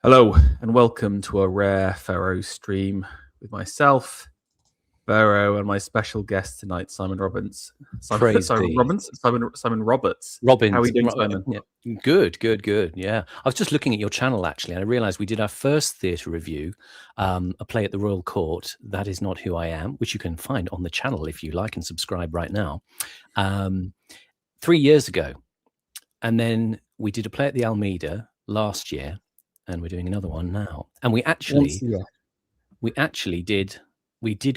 Hello and welcome to a rare Pharaoh stream with myself, Pharaoh, and my special guest tonight, Simon Robbins. Praise be. Simon Roberts. Robbins. How are you doing, Simon? Yeah. Good. Yeah. I was just looking at your channel, actually, and I realised we did our first theatre review, a play at the Royal Court, That Is Not Who I Am, which you can find on the channel if you like and subscribe right now, 3 years ago. And then we did a play at the Almeida last year, and we're doing another one now. And we did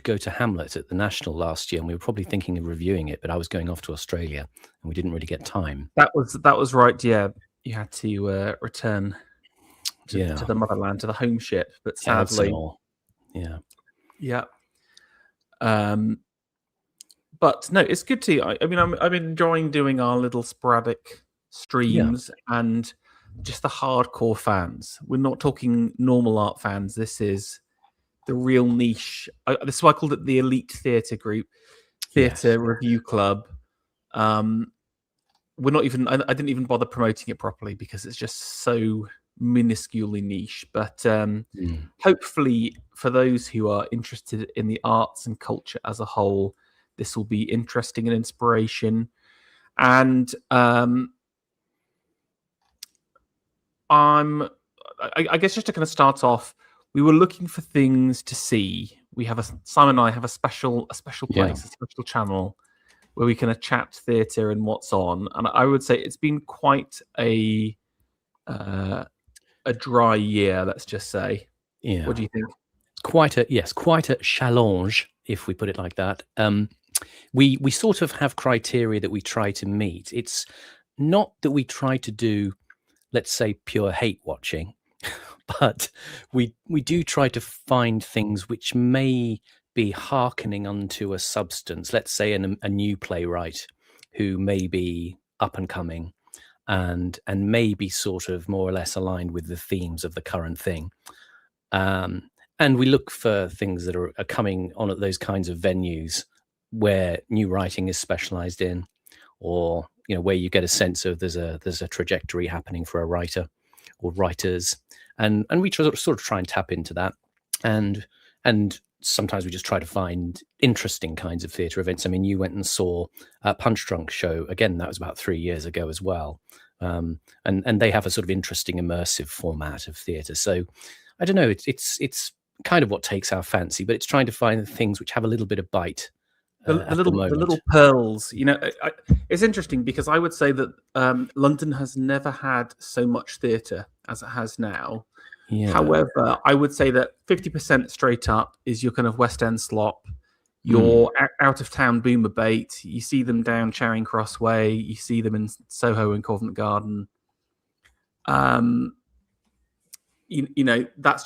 go to Hamlet at the National last year, and we were probably thinking of reviewing it, but I was going off to Australia, and we didn't really get time. That was right. Yeah, you had to return to the motherland, to the home ship, but sadly, yeah. But no, it's good to. I mean, I'm enjoying doing our little sporadic streams and just the hardcore fans. We're not talking normal art fans. This is the real niche. This is why I called it the elite theatre group, theatre review club. We're not even. I didn't even bother promoting it properly because it's just so minusculely niche. But hopefully, for those who are interested in the arts and culture as a whole, this will be interesting and inspiration. And I guess just to kind of start off, we were looking for things to see. Simon and I have a special place, a special channel where we can chat theatre and what's on. And I would say it's been quite a dry year, let's just say. Yeah. What do you think? Quite a challenge, if we put it like that. We sort of have criteria that we try to meet. It's not that we try to do, let's say, pure hate watching, but we do try to find things which may be hearkening unto a substance. Let's say a new playwright who may be up and coming and may be sort of more or less aligned with the themes of the current thing. And we look for things that are coming on at those kinds of venues where new writing is specialized in, or where you get a sense of there's a trajectory happening for a writer or writers, and we sort of try and tap into that, and sometimes we just try to find interesting kinds of theatre events. I mean, you went and saw a Punch Drunk show again. That was about 3 years ago as well, and they have a sort of interesting immersive format of theatre. So I don't know. It's kind of what takes our fancy, but it's trying to find things which have a little bit of bite. The little pearls. It's interesting because I would say that London has never had so much theatre as it has now. Yeah. However, I would say that 50% straight up is your kind of West End slop, your out of town boomer bait. You see them down Charing Cross Way. You see them in Soho and Covent Garden. That's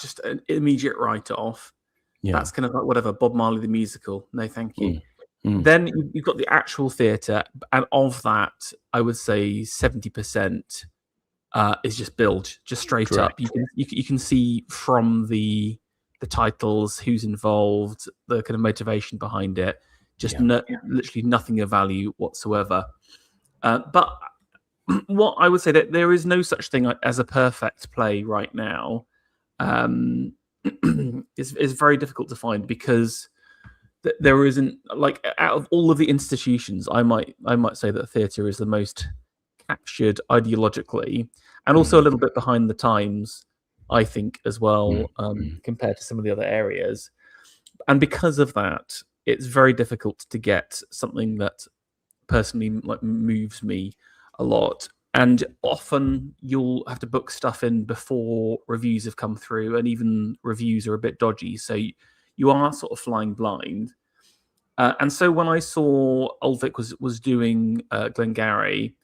just an immediate write-off. Yeah. That's kind of like whatever, Bob Marley the musical. No, thank you. Then you've got the actual theatre, and of that, I would say 70% is just build, just straight up. You can see from the titles who's involved, the kind of motivation behind it. Just literally nothing of value whatsoever. But what I would say that there is no such thing as a perfect play right now. Is very difficult to find because there isn't, like, out of all of the institutions, I might say that theatre is the most captured ideologically, and also a little bit behind the times, I think, as well, compared to some of the other areas. And because of that, it's very difficult to get something that personally moves me a lot. And often you'll have to book stuff in before reviews have come through, and even reviews are a bit dodgy. So you are sort of flying blind. And so when I saw Old Vic was doing Glengarry,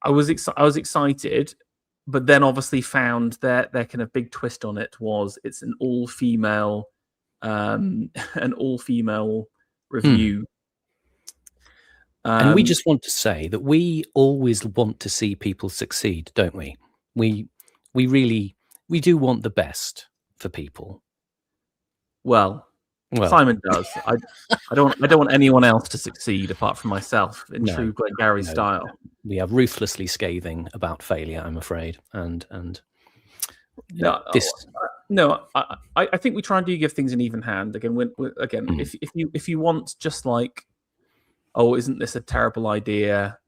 I was excited, but then obviously found their kind of big twist on it was it's an all female review. And we just want to say that we always want to see people succeed, don't we? We do want the best for people. Well, Simon does. I don't want anyone else to succeed apart from myself in true Glengarry style. We are ruthlessly scathing about failure, I'm afraid, and No, This. no. I think we try and give things an even hand. Again, if you want just like, oh, isn't this a terrible idea?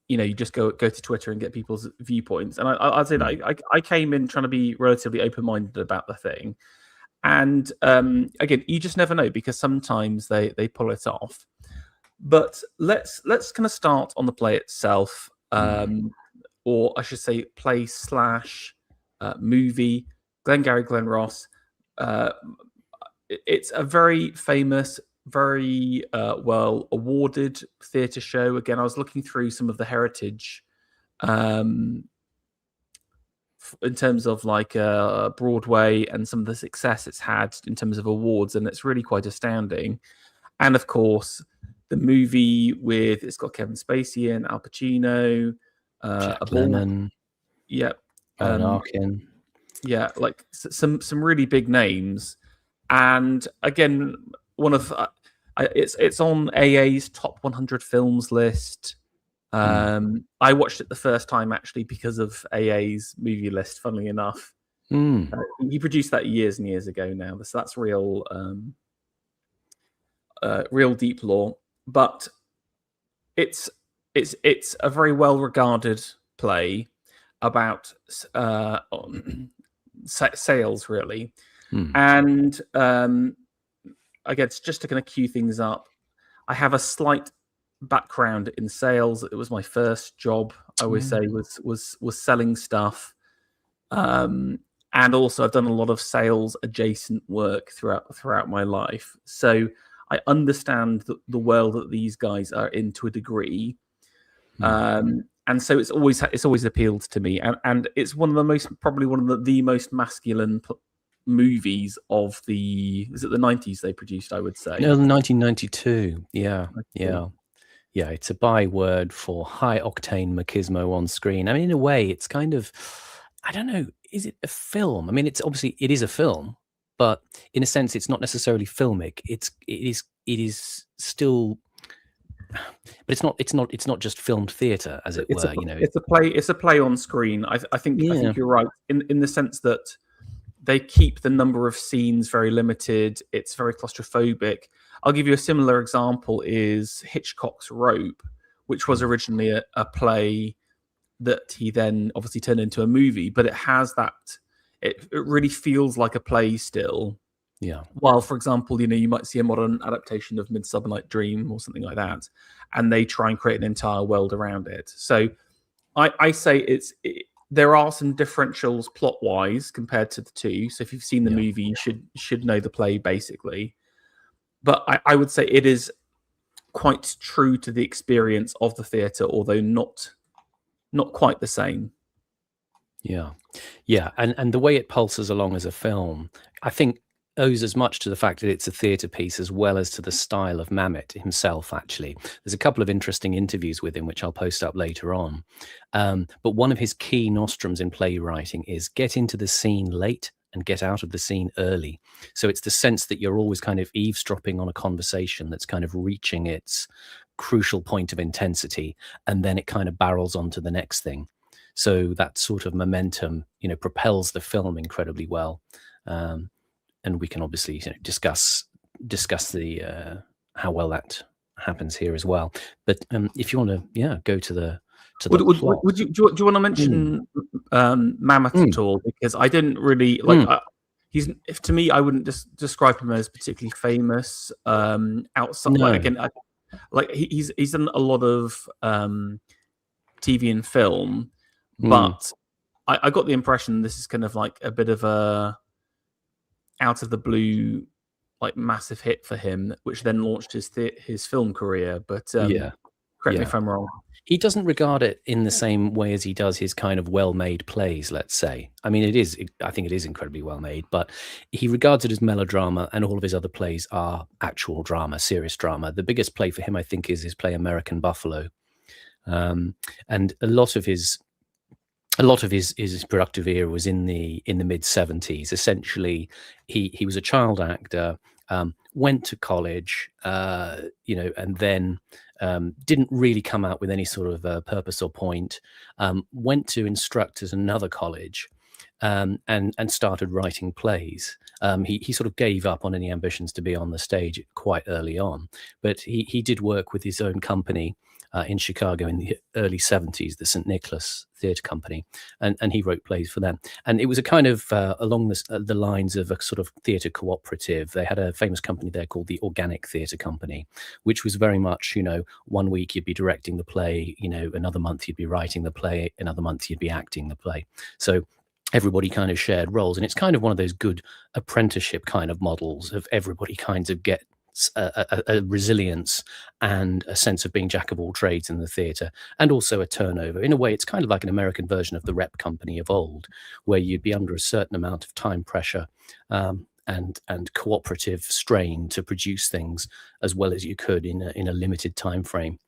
You just go to Twitter and get people's viewpoints. And I'd say that I came in trying to be relatively open-minded about the thing. And again, you just never know, because sometimes they pull it off. But let's kind of start on the play itself, or I should say play / movie, Glengarry Glen Ross. It's a very famous, very well awarded theatre show. Again, I was looking through some of the heritage in terms of like Broadway and some of the success it's had in terms of awards, and it's really quite astounding. And of course, the movie it's got Kevin Spacey in, Al Pacino, Jack Lemmon, yeah, Alan Arkin. Yeah, like some really big names. And again, one of it's on AA's top 100 films list. I watched it the first time actually because of AA's movie list. Funnily enough, he produced that years and years ago now, so that's real deep lore. But it's a very well regarded play about sales, really. And I guess just to kind of cue things up, I have a slight background in sales. It was my first job. I always say was selling stuff, and also I've done a lot of sales adjacent work throughout my life. So I understand the world that these guys are in to a degree. And so it's always appealed to me, and it's one of the most masculine movies of the 90s they produced, I would say. No, 1992. Yeah. It's a byword for high octane machismo on screen. I mean, in a way, it's kind of, I don't know, is it a film? I mean, it is a film, but in a sense, it's not necessarily filmic. It is still. But it's not just filmed theatre, as it were. It's a play on screen. I think you're right in the sense that they keep the number of scenes very limited. It's very claustrophobic. I'll give you a similar example: is Hitchcock's Rope, which was originally a play that he then obviously turned into a movie. But it has that. It really feels like a play still. Yeah. While, for example, you might see a modern adaptation of Midsummer Night Dream or something like that, and they try and create an entire world around it. So I say there are some differentials plot-wise compared to the two. So if you've seen the movie, you should know the play basically. But I would say it is quite true to the experience of the theatre, although not quite the same. Yeah. And the way it pulses along as a film, I think, owes as much to the fact that it's a theatre piece as well as to the style of Mamet himself, actually. There's a couple of interesting interviews with him, which I'll post up later on. But one of his key nostrums in playwriting is get into the scene late and get out of the scene early. So it's the sense that you're always kind of eavesdropping on a conversation that's kind of reaching its crucial point of intensity, and then it kind of barrels on to the next thing. So that sort of momentum, propels the film incredibly well. And we can obviously discuss the how well that happens here as well. But if you want to, go to the plot. Do you want to mention Mamet at all? Because I didn't really like. To me, I wouldn't just describe him as particularly famous. Outside, No. He's done a lot of TV and film, but I got the impression this is kind of like a bit of a out of the blue, like massive hit for him, which then launched his film career. But correct me if I'm wrong. He doesn't regard it in the same way as he does his kind of well-made plays, let's say. I mean, I think it is incredibly well-made, but he regards it as melodrama, and all of his other plays are actual drama, serious drama. The biggest play for him, I think, is his play American Buffalo. And a lot of his productive era was in the mid-70s. Essentially, he was a child actor, went to college, and then didn't really come out with any sort of purpose or point. Went to instruct at another college, and started writing plays. He sort of gave up on any ambitions to be on the stage quite early on, but he did work with his own company in Chicago in the early 70s, the St. Nicholas Theatre Company, and he wrote plays for them. And it was a kind of along the lines of a sort of theatre cooperative. They had a famous company there called the Organic Theatre Company, which was very much, one week you'd be directing the play, another month you'd be writing the play, another month you'd be acting the play. So everybody kind of shared roles, and it's kind of one of those good apprenticeship kind of models of everybody kind of get a resilience and a sense of being jack of all trades in the theatre, and also a turnover. In a way, it's kind of like an American version of the rep company of old, where you'd be under a certain amount of time pressure and cooperative strain to produce things as well as you could in a limited time frame.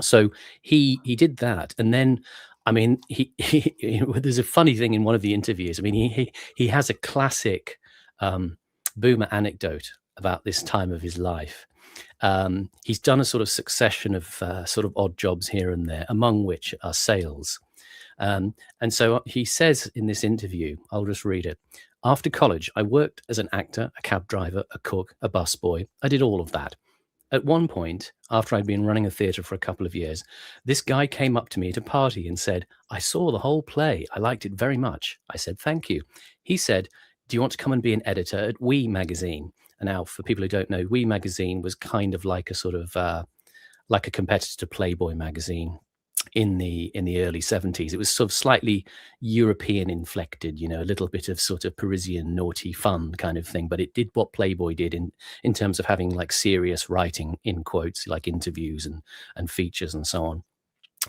So he did that, and then I mean, there's a funny thing in one of the interviews. I mean, he has a classic boomer anecdote about this time of his life. He's done a sort of succession of sort of odd jobs here and there, among which are sales. And so he says in this interview, I'll just read it. After college, I worked as an actor, a cab driver, a cook, a busboy. I did all of that. At one point, after I'd been running a theatre for a couple of years, this guy came up to me at a party and said, I saw the whole play. I liked it very much. I said, thank you. He said, do you want to come and be an editor at We magazine? And now, for people who don't know, We magazine was kind of like a sort of like a competitor to Playboy magazine in the early 70s. It was sort of slightly European inflected, a little bit of sort of Parisian naughty fun kind of thing, but it did what Playboy did in terms of having like serious writing, in quotes, like interviews and features and so on.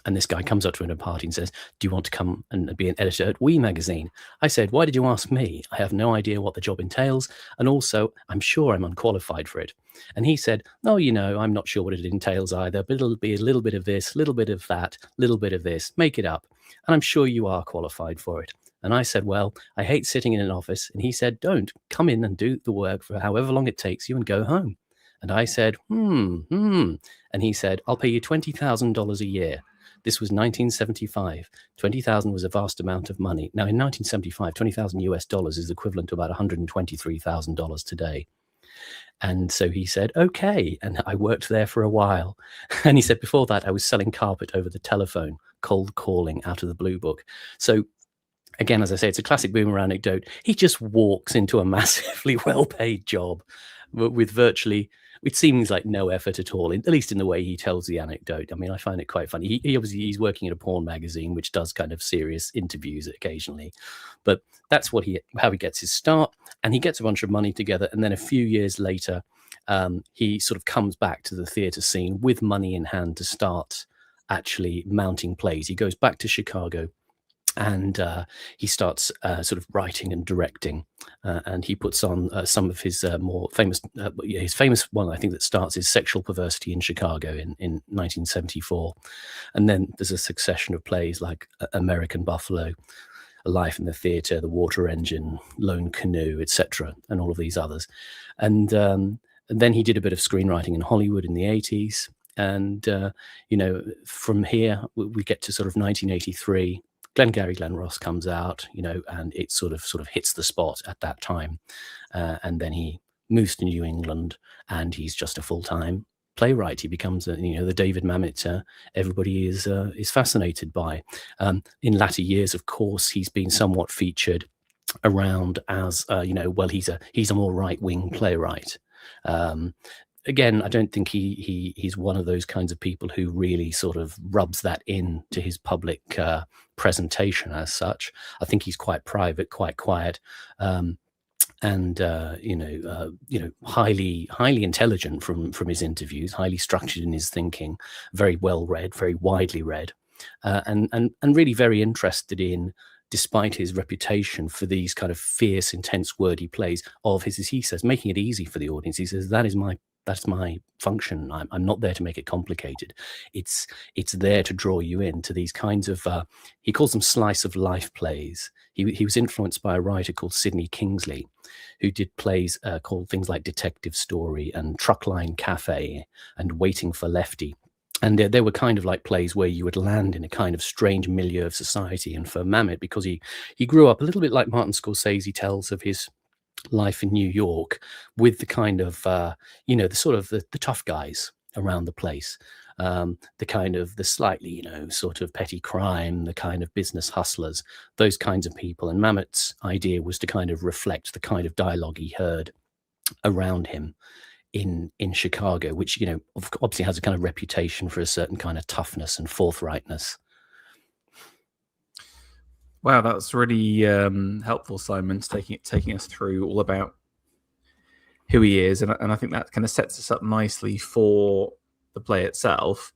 And this guy comes up to him at a party and says, do you want to come and be an editor at We magazine? I said, why did you ask me? I have no idea what the job entails. And also, I'm sure I'm unqualified for it. And he said, no, I'm not sure what it entails either, but it'll be a little bit of this, little bit of that, little bit of this, make it up. And I'm sure you are qualified for it. And I said, well, I hate sitting in an office. And he said, don't, come in and do the work for however long it takes you and go home. And I said, And he said, I'll pay you $20,000 a year. This was 1975. 20,000 was a vast amount of money. Now, in 1975, 20,000 US dollars is equivalent to about $123,000 today. And so he said, okay. And I worked there for a while. And he said, before that, I was selling carpet over the telephone, cold calling out of the Blue Book. So again, as I say, it's a classic boomer anecdote. He just walks into a massively well-paid job with virtually, it seems like no effort at all, at least in the way he tells the anecdote. I mean, I find it quite funny. He obviously, he's working at a porn magazine, which does kind of serious interviews occasionally. But that's how he gets his start. And he gets a bunch of money together. And then a few years later, he sort of comes back to the theatre scene with money in hand to start actually mounting plays. He goes back to Chicago. And he starts sort of writing and directing, and he puts on some of his more famous, his famous one, I think, that starts is Sexual Perversity in Chicago in 1974. And then there's a succession of plays like American Buffalo, A Life in the Theatre, The Water Engine, Lone Canoe, etc., and all of these others. And then he did a bit of screenwriting in Hollywood in the 80s. And, from here, we get to sort of 1983. Glengarry Glen Ross comes out, and it sort of hits the spot at that time. And then he moves to New England, and he's just a full-time playwright. He becomes, the David Mamet everybody is fascinated by. In latter years, of course, he's been somewhat featured around as, he's a more right-wing playwright. Again, I don't think he's one of those kinds of people who really sort of rubs that in to his public presentation as such. I think he's quite private, quite quiet, and highly intelligent from his interviews, highly structured in his thinking, very well read, very widely read, and really very interested in, despite his reputation for these kind of fierce, intense, wordy plays of his, as he says, making it easy for the audience. He says, that's my function. I'm not there to make it complicated. It's there to draw you into these kinds of, he calls them slice of life plays. He was influenced by a writer called Sidney Kingsley, who did plays called things like Detective Story and Truckline Cafe and Waiting for Lefty. And they were kind of like plays where you would land in a kind of strange milieu of society. And for Mamet, because he grew up a little bit like Martin Scorsese tells of his life in New York, with the kind of the sort of the tough guys around the place, the kind of the slightly sort of petty crime, the kind of business hustlers, those kinds of people. And Mamet's idea was to kind of reflect the kind of dialogue he heard around him in Chicago, which obviously has a kind of reputation for a certain kind of toughness and forthrightness. Wow, that's really helpful, Simon, taking us through all about who he is, and I think that kind of sets us up nicely for the play itself.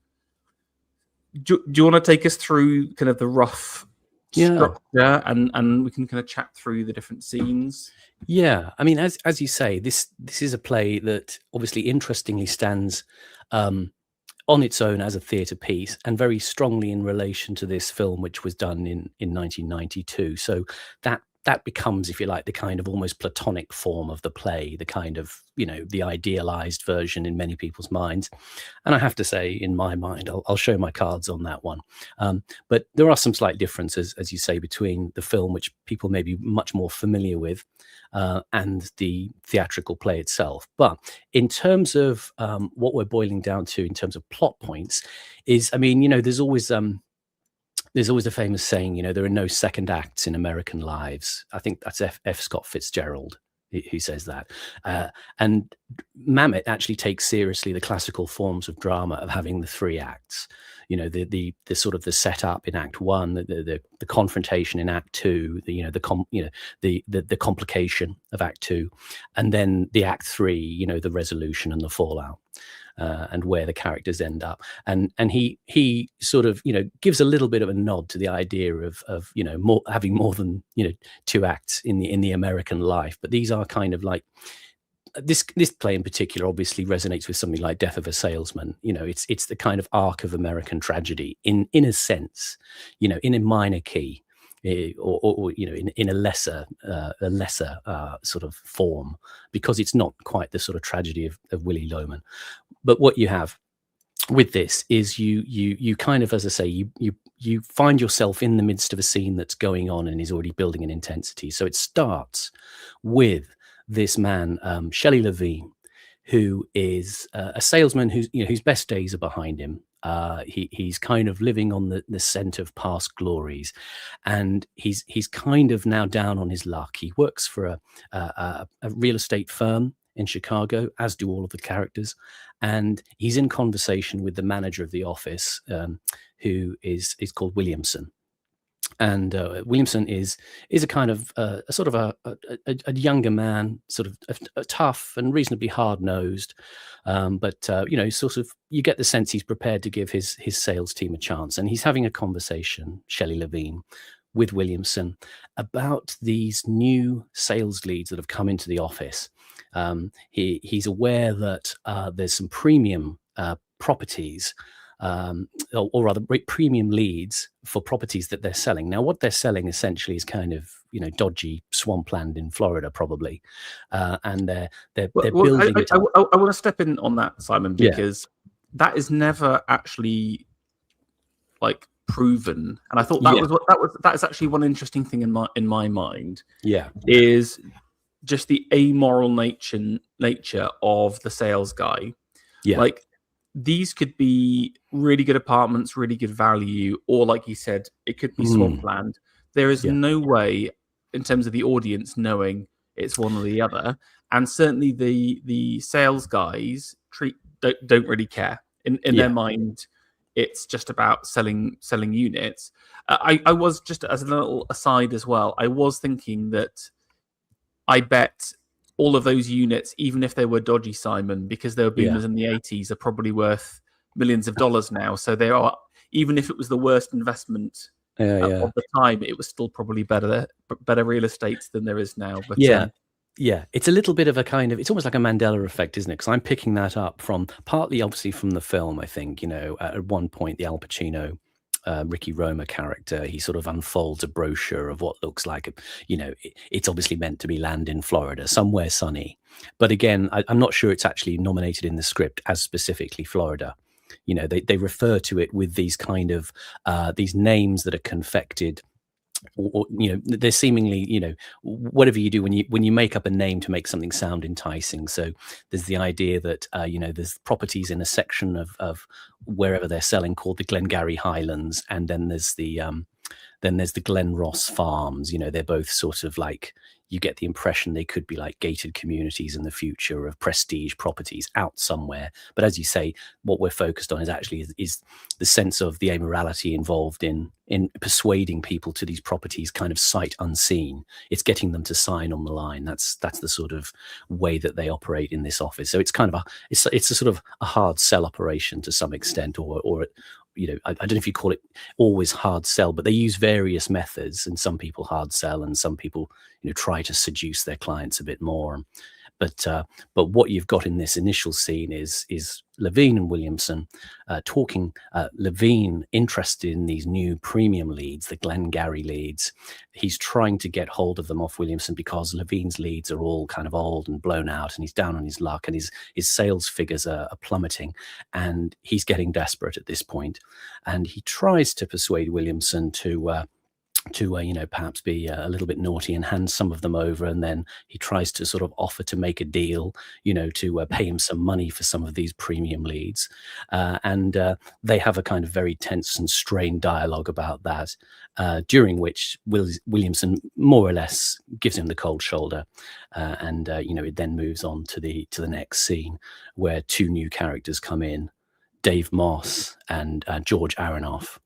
Do you want to take us through kind of the rough structure, and we can kind of chat through the different scenes? Yeah, I mean, as you say, this is a play that obviously interestingly stands on its own as a theatre piece, and very strongly in relation to this film, which was done in 1992. So that becomes, if you like, the kind of almost platonic form of the play, the kind of, the idealized version in many people's minds. And I have to say, in my mind, I'll show my cards on that one. But there are some slight differences, as you say, between the film, which people may be much more familiar with, and the theatrical play itself. But in terms of what we're boiling down to in terms of plot points is, I mean, there's always a famous saying, there are no second acts in American lives. I think that's F. Scott Fitzgerald who says that. And Mamet actually takes seriously the classical forms of drama of having the three acts. The sort of the setup in Act One, the confrontation in Act Two, the complication of Act Two, and then the Act Three, the resolution and the fallout. And where the characters end up, and he sort of gives a little bit of a nod to the idea of having more than two acts in the American life. But these are kind of like this play in particular obviously resonates with something like Death of a Salesman. It's the kind of arc of American tragedy in a sense, in a minor key. Or in a lesser sort of form, because it's not quite the sort of tragedy of Willy Loman. But what you have with this is you kind of, as I say, you find yourself in the midst of a scene that's going on and is already building an intensity. So it starts with this man, Shelley Levine, who is a salesman whose best days are behind him. He's kind of living on the scent of past glories, and he's kind of now down on his luck. He works for a real estate firm in Chicago, as do all of the characters, and he's in conversation with the manager of the office, who is called Williamson. And Williamson is a kind of a sort of a younger man, sort of a tough and reasonably hard nosed, but sort of you get the sense he's prepared to give his sales team a chance. And he's having a conversation, Shelley Levine, with Williamson about these new sales leads that have come into the office. He's aware that there's some premium properties. Or rather premium leads for properties that they're selling. Now, what they're selling essentially is kind of, dodgy swampland in Florida, probably. And they're building it up. I want to step in on that, Simon, because that is never actually like proven. And I thought that is actually one interesting thing in my mind. Yeah. Is just the amoral nature of the sales guy. Yeah. Like, these could be really good apartments, really good value, or like you said, it could be swampland. There is no way, in terms of the audience, knowing it's one or the other. And certainly the sales guys don't really care. In their mind, it's just about selling units. I was, just as a little aside as well, I was thinking that I bet all of those units, even if they were dodgy, Simon, because they were boomers in the 80s, are probably worth millions of dollars now. So they are, even if it was the worst investment of the time, it was still probably better real estate than there is now. But it's a little bit of a kind of, it's almost like a Mandela effect, isn't it? Because I'm picking that up from partly obviously from the film. I think, at one point the Al Pacino Ricky Roma character, he sort of unfolds a brochure of what looks like, it's obviously meant to be land in Florida, somewhere sunny. But again, I'm not sure it's actually nominated in the script as specifically Florida. they refer to it with these kind of these names that are confected, or they're seemingly, whatever you do when you make up a name to make something sound enticing. So there's the idea that there's properties in a section of wherever they're selling called the Glengarry Highlands, and then there's the Glen Ross farms. They're both sort of like, you get the impression they could be like gated communities in the future of prestige properties out somewhere. But as you say, what we're focused on is the sense of the amorality involved in persuading people to these properties kind of sight unseen. It's getting them to sign on the line. That's the sort of way that they operate in this office. So it's kind of it's a sort of a hard sell operation to some extent, or I don't know if you call it always hard sell, but they use various methods, and some people hard sell and some people try to seduce their clients a bit more. But what you've got in this initial scene is Levine and Williamson talking. Levine interested in these new premium leads, the Glengarry leads. He's trying to get hold of them off Williamson because Levine's leads are all kind of old and blown out, and he's down on his luck, and his sales figures are plummeting, and he's getting desperate at this point. And he tries to persuade Williamson to perhaps be a little bit naughty and hand some of them over, and then he tries to sort of offer to make a deal, to pay him some money for some of these premium leads, and they have a kind of very tense and strained dialogue about that, during which Williamson more or less gives him the cold shoulder, and it then moves on to the next scene where two new characters come in, Dave Moss and George Aronoff.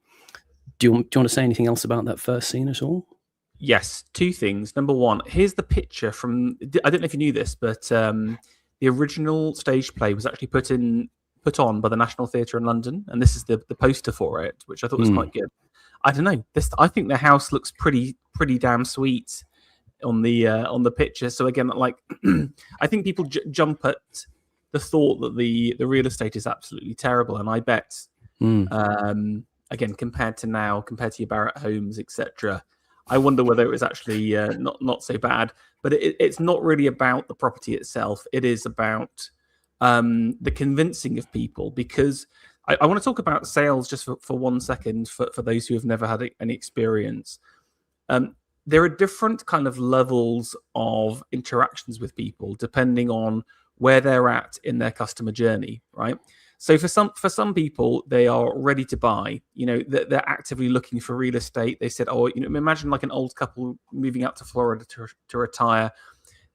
Do you want to say anything else about that first scene at all? Yes, two things. Number one, here's the picture from, I don't know if you knew this, but the original stage play was actually put on by the National Theatre in London, and this is the poster for it, which I thought was quite good. I don't know. I think the house looks pretty damn sweet on the picture. So again, like I think people jump at the thought that the real estate is absolutely terrible, and I bet again compared to your Barratt Homes, etc., I wonder whether it was actually not so bad. But it's not really about the property itself. It is about the convincing of people, because I want to talk about sales just for 1 second for those who have never had any experience. There are different kind of levels of interactions with people depending on where they're at in their customer journey, right? So for some people, they are ready to buy. They're actively looking for real estate. They said, imagine like an old couple moving out to Florida to retire.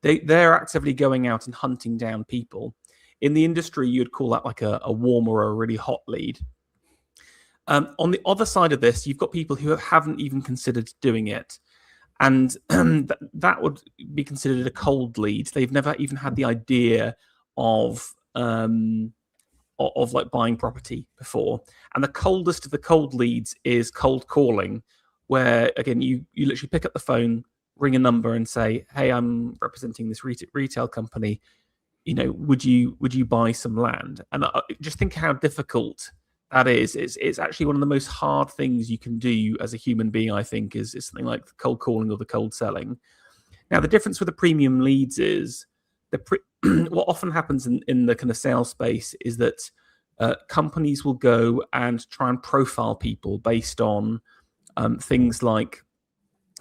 They're actively going out and hunting down people. In the industry, you'd call that like a warm or a really hot lead. On the other side of this, you've got people who haven't even considered doing it. And that would be considered a cold lead. They've never even had the idea of like buying property before. And the coldest of the cold leads is cold calling, where again you literally pick up the phone, ring a number, and say, "Hey, I'm representing this retail company. Would you buy some land?" And just think how difficult that is. It's actually one of the most hard things you can do as a human being, I think, is something like the cold calling or the cold selling. Now, the difference with the premium leads is what often happens in the kind of sales space is that companies will go and try and profile people based on things like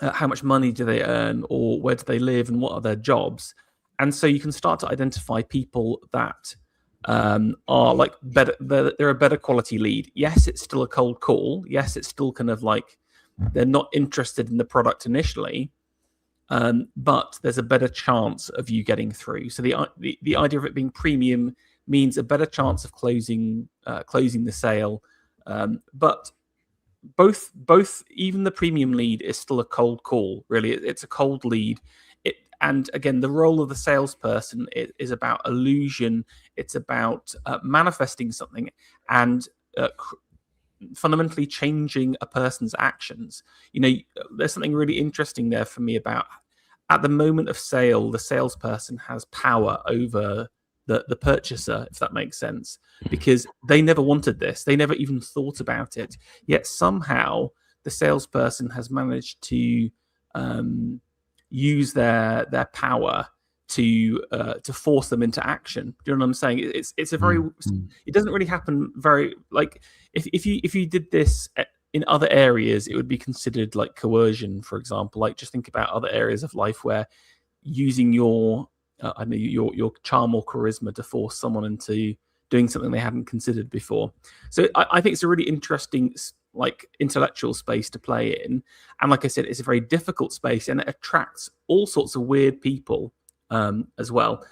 how much money do they earn, or where do they live, and what are their jobs. And so you can start to identify people that are like better. They're a better quality lead. Yes, it's still a cold call. Yes, it's still kind of like they're not interested in the product initially, but there's a better chance of you getting through. So the idea of it being premium means a better chance of closing the sale. But both even the premium lead is still a cold call. Really, it's a cold lead. And again, the role of the salesperson is about illusion. It's about manifesting something and fundamentally changing a person's actions. There's something really interesting there for me about, at the moment of sale, the salesperson has power over the purchaser, if that makes sense, because they never wanted this. They never even thought about it. Yet somehow the salesperson has managed to use their power to force them into action. Do you know what I'm saying? It's a very it doesn't really happen very like if you did this in other areas, it would be considered like coercion, for example. Like just think about other areas of life where using your I know your charm or charisma to force someone into doing something they hadn't considered before. So I think it's a really interesting like intellectual space to play in, and like I said, it's a very difficult space, and it attracts all sorts of weird people as well.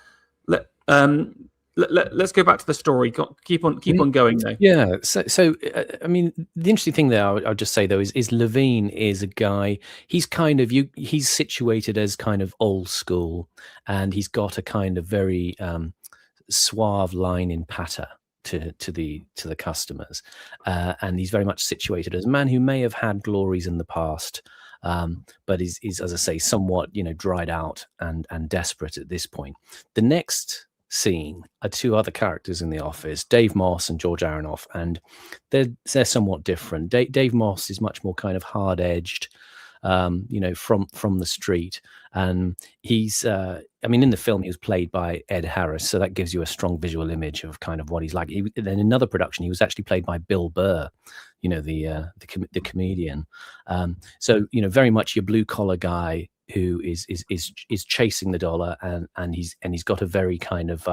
Let's go back to the story. Keep on going though. Yeah. So I mean, the interesting thing there, I'll just say though, is Levine is a guy. He's kind of he's situated as kind of old school, and he's got a kind of very suave line in patter to the customers, and he's very much situated as a man who may have had glories in the past. But is, as I say, somewhat, dried out and desperate at this point. The next scene are two other characters in the office, Dave Moss and George Aronoff, and they're somewhat different. Dave Moss is much more kind of hard-edged, from the street, and he's in the film he was played by Ed Harris, so that gives you a strong visual image of kind of what he's like. Then in another production he was actually played by Bill Burr, the comedian. So very much your blue collar guy who is chasing the dollar, and he's got a very kind of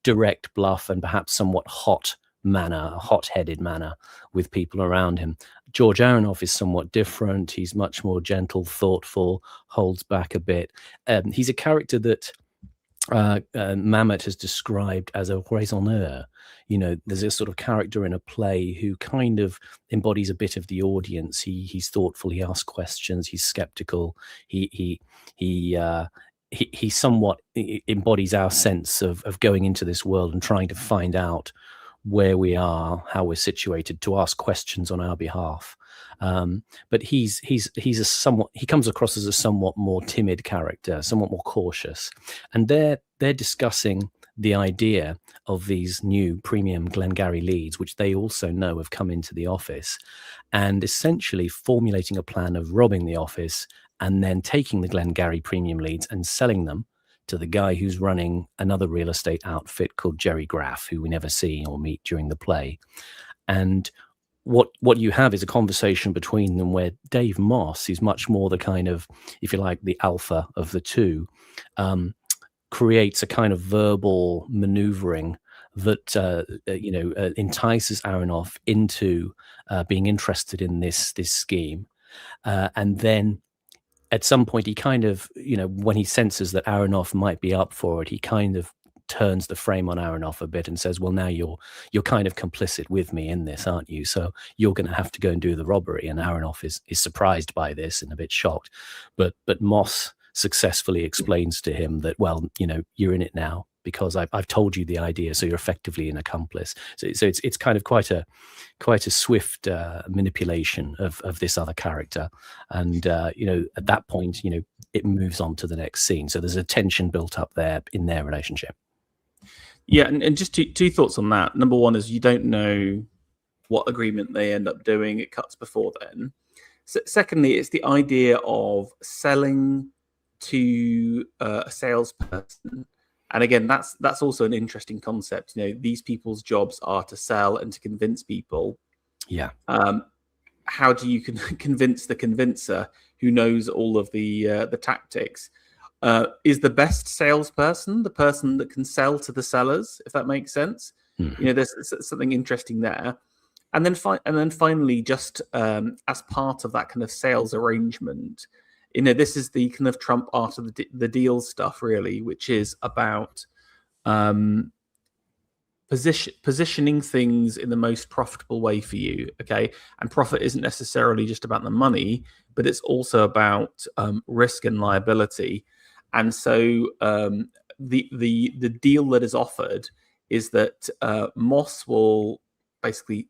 direct, bluff, and perhaps somewhat hot-headed manner with people around him. George Aronoff is somewhat different. He's much more gentle, thoughtful, holds back a bit. He's a character that Mamet has described as a raisonneur. There's this sort of character in a play who kind of embodies a bit of the audience. He's thoughtful. He asks questions. He's skeptical. He somewhat embodies our sense of going into this world and trying to find out where we are, how we're situated, to ask questions on our behalf. But he comes across as a somewhat more timid character, somewhat more cautious. And they're discussing the idea of these new premium Glengarry leads, which they also know have come into the office, and essentially formulating a plan of robbing the office and then taking the Glengarry premium leads and selling them to the guy who's running another real estate outfit called Jerry Graff, who we never see or meet during the play. And what you have is a conversation between them where Dave Moss, who's much more the kind of, if you like, the alpha of the two, creates a kind of verbal maneuvering that entices Aronoff into being interested in this scheme, and then at some point he kind of, when he senses that Aronoff might be up for it, he kind of turns the frame on Aronoff a bit and says, well, now you're kind of complicit with me in this, aren't you? So you're going to have to go and do the robbery. And Aronoff is surprised by this and a bit shocked. But Moss successfully explains to him that, well, you're in it now because I've told you the idea, so you're effectively an accomplice. So it's kind of quite a swift manipulation of this other character, and at that point, it moves on to the next scene. So there's a tension built up there in their relationship. Yeah, and just two thoughts on that. Number one is you don't know what agreement they end up doing. It cuts before then. Secondly, it's the idea of selling to a salesperson. And again, that's also an interesting concept. These people's jobs are to sell and to convince people. Yeah. How do you convince the convincer who knows all of the tactics? Is the best salesperson the person that can sell to the sellers? If that makes sense, there's something interesting there. And then finally, just as part of that kind of sales arrangement, this is the kind of trump art of the deal stuff, really, which is about positioning things in the most profitable way for you. Okay, and profit isn't necessarily just about the money, but it's also about risk and liability. And so the deal that is offered is that Moss will basically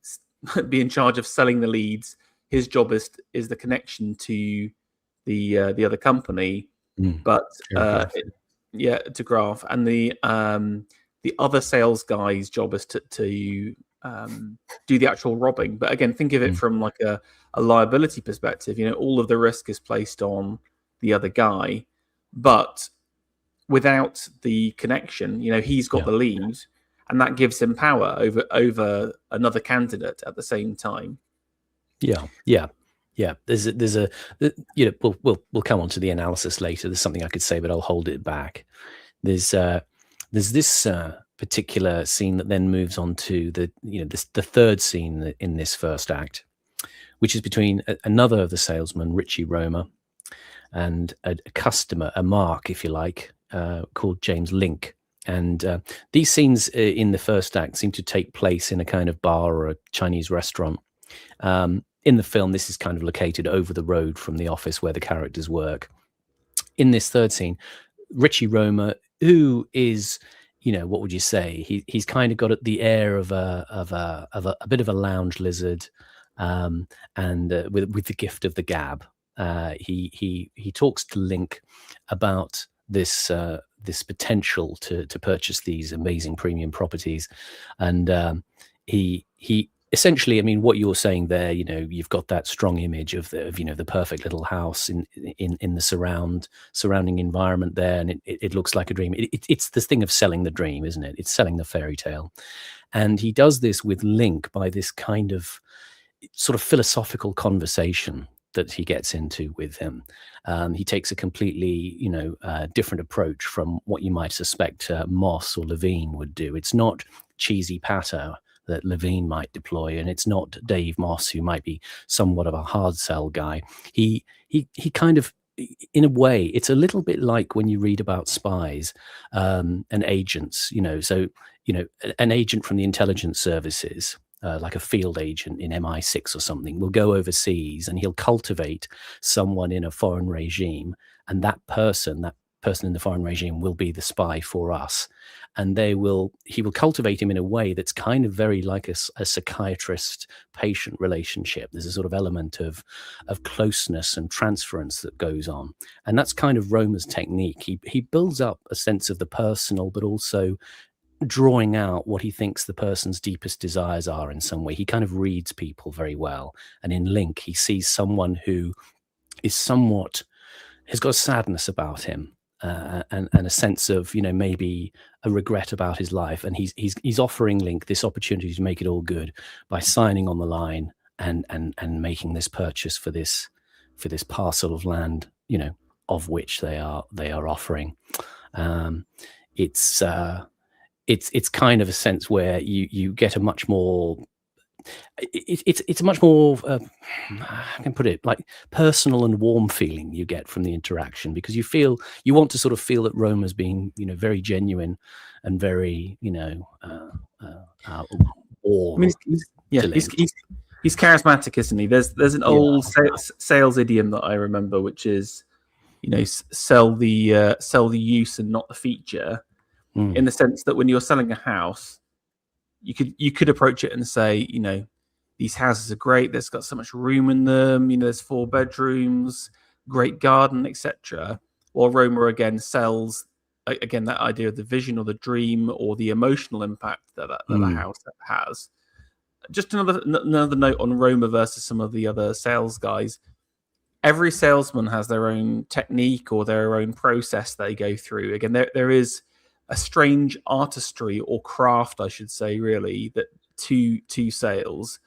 be in charge of selling the leads. His job is the connection to the other company, but to Graff, and the other sales guy's job is to do the actual robbing. But again, think of it from like a liability perspective. All of the risk is placed on the other guy, but without the connection, he's got the lead, and that gives him power over another candidate at the same time. Yeah. There's a we'll come on to the analysis later. There's something I could say, but I'll hold it back. There's this particular scene that then moves on to the third scene in this first act, which is between another of the salesmen, Richie Roma, and a customer, a mark, if you like, called James Link. And these scenes in the first act seem to take place in a kind of bar or a Chinese restaurant. In the film, this is kind of located over the road from the office where the characters work. In this third scene, Richie Roma, who is, what would you say? He's kind of got the air of a bit of a lounge lizard, and with the gift of the gab. He talks to Link about this potential to purchase these amazing premium properties, and he essentially, I mean, what you're saying there, you've got that strong image of the perfect little house in the surrounding environment there, and it looks like a dream. It's this thing of selling the dream, isn't it? It's selling the fairy tale, and he does this with Link by this kind of sort of philosophical conversation that he gets into with him. He takes a completely, different approach from what you might suspect Moss or Levine would do. It's not cheesy patter that Levine might deploy, and it's not Dave Moss, who might be somewhat of a hard sell guy. He kind of, in a way, it's a little bit like when you read about spies and agents. An agent from the intelligence services, like a field agent in MI6 or something, will go overseas and he'll cultivate someone in a foreign regime, and that person in the foreign regime will be the spy for us. And he will cultivate him in a way that's kind of very like a psychiatrist-patient relationship. There's a sort of element of closeness and transference that goes on. And that's kind of Romer's technique. He builds up a sense of the personal, but also drawing out what he thinks the person's deepest desires are in some way. He kind of reads people very well. And in Link, he sees someone who is has got a sadness about him. And a sense of, maybe a regret about his life, and he's offering Link this opportunity to make it all good by signing on the line and making this purchase for this parcel of land, of which they are offering. It's kind of a sense where you get a much more. It's a much more, I can put it, like personal and warm feeling you get from the interaction, because you want to sort of feel that Roma's being, very genuine and very, warm. I mean, he's charismatic, isn't he? There's an old sales idiom that I remember, which is, sell the use and not the feature, in the sense that when you're selling a house, you could approach it and say, these houses are great. There's got so much room in them. There's 4 bedrooms, great garden, etc. While Roma again sells that idea of the vision or the dream or the emotional impact that a house has. Just another note on Roma versus some of the other sales guys. Every salesman has their own technique or their own process they go through. Again, there is a strange artistry or craft, I should say, really, that to sales,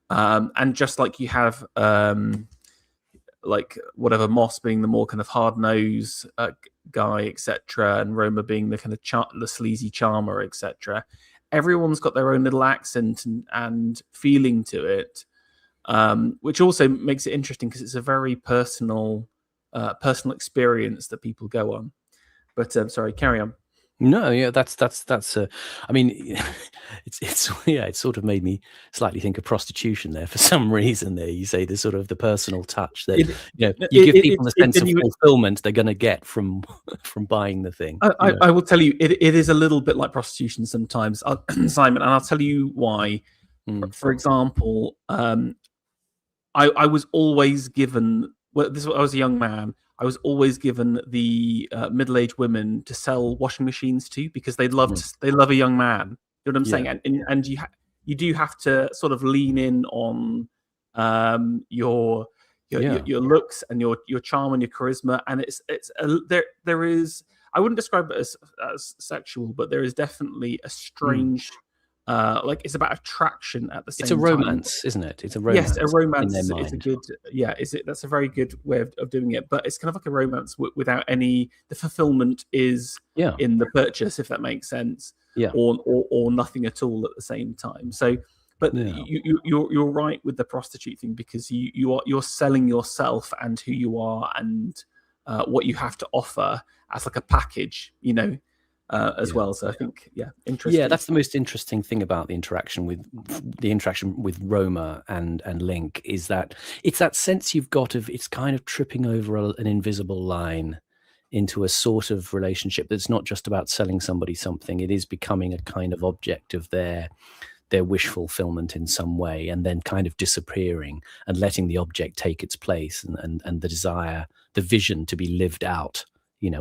and just like you have, like whatever, Moss being the more kind of hard nose guy, etc., and Roma being the kind of the sleazy charmer, etc. Everyone's got their own little accent and feeling to it, which also makes it interesting because it's a very personal experience that people go on. But sorry, carry on. No, yeah, that's. I mean, it sort of made me slightly think of prostitution there for some reason. There, you say the sort of the personal touch that you give people a sense of fulfillment they're going to get from buying the thing. I will tell you, it is a little bit like prostitution sometimes, Simon, and I'll tell you why. For example, I was always given. Well, I was a young man. I was always given the middle-aged women to sell washing machines to, because they love a young man. You know what I'm saying? And you do have to sort of lean in on your looks and your charm and your charisma. And there is. I wouldn't describe it as sexual, but there is definitely a strange, like it's about attraction at the same time. It's a romance, isn't it? It's a romance. Yes, a romance in their is a mind. good, that's a very good way of doing it, but it's kind of like a romance without the fulfillment is in the purchase, if that makes sense, or nothing at all at the same time. So, but you're right with the prostitute thing, because you're selling yourself and who you are and what you have to offer as like a package, as well. So I think, interesting. Yeah, that's the most interesting thing about the interaction with Roma and Link, is that it's that sense you've got of it's kind of tripping over an invisible line into a sort of relationship that's not just about selling somebody something. It is becoming a kind of object of their wish fulfillment in some way, and then kind of disappearing and letting the object take its place, and the desire, the vision to be lived out,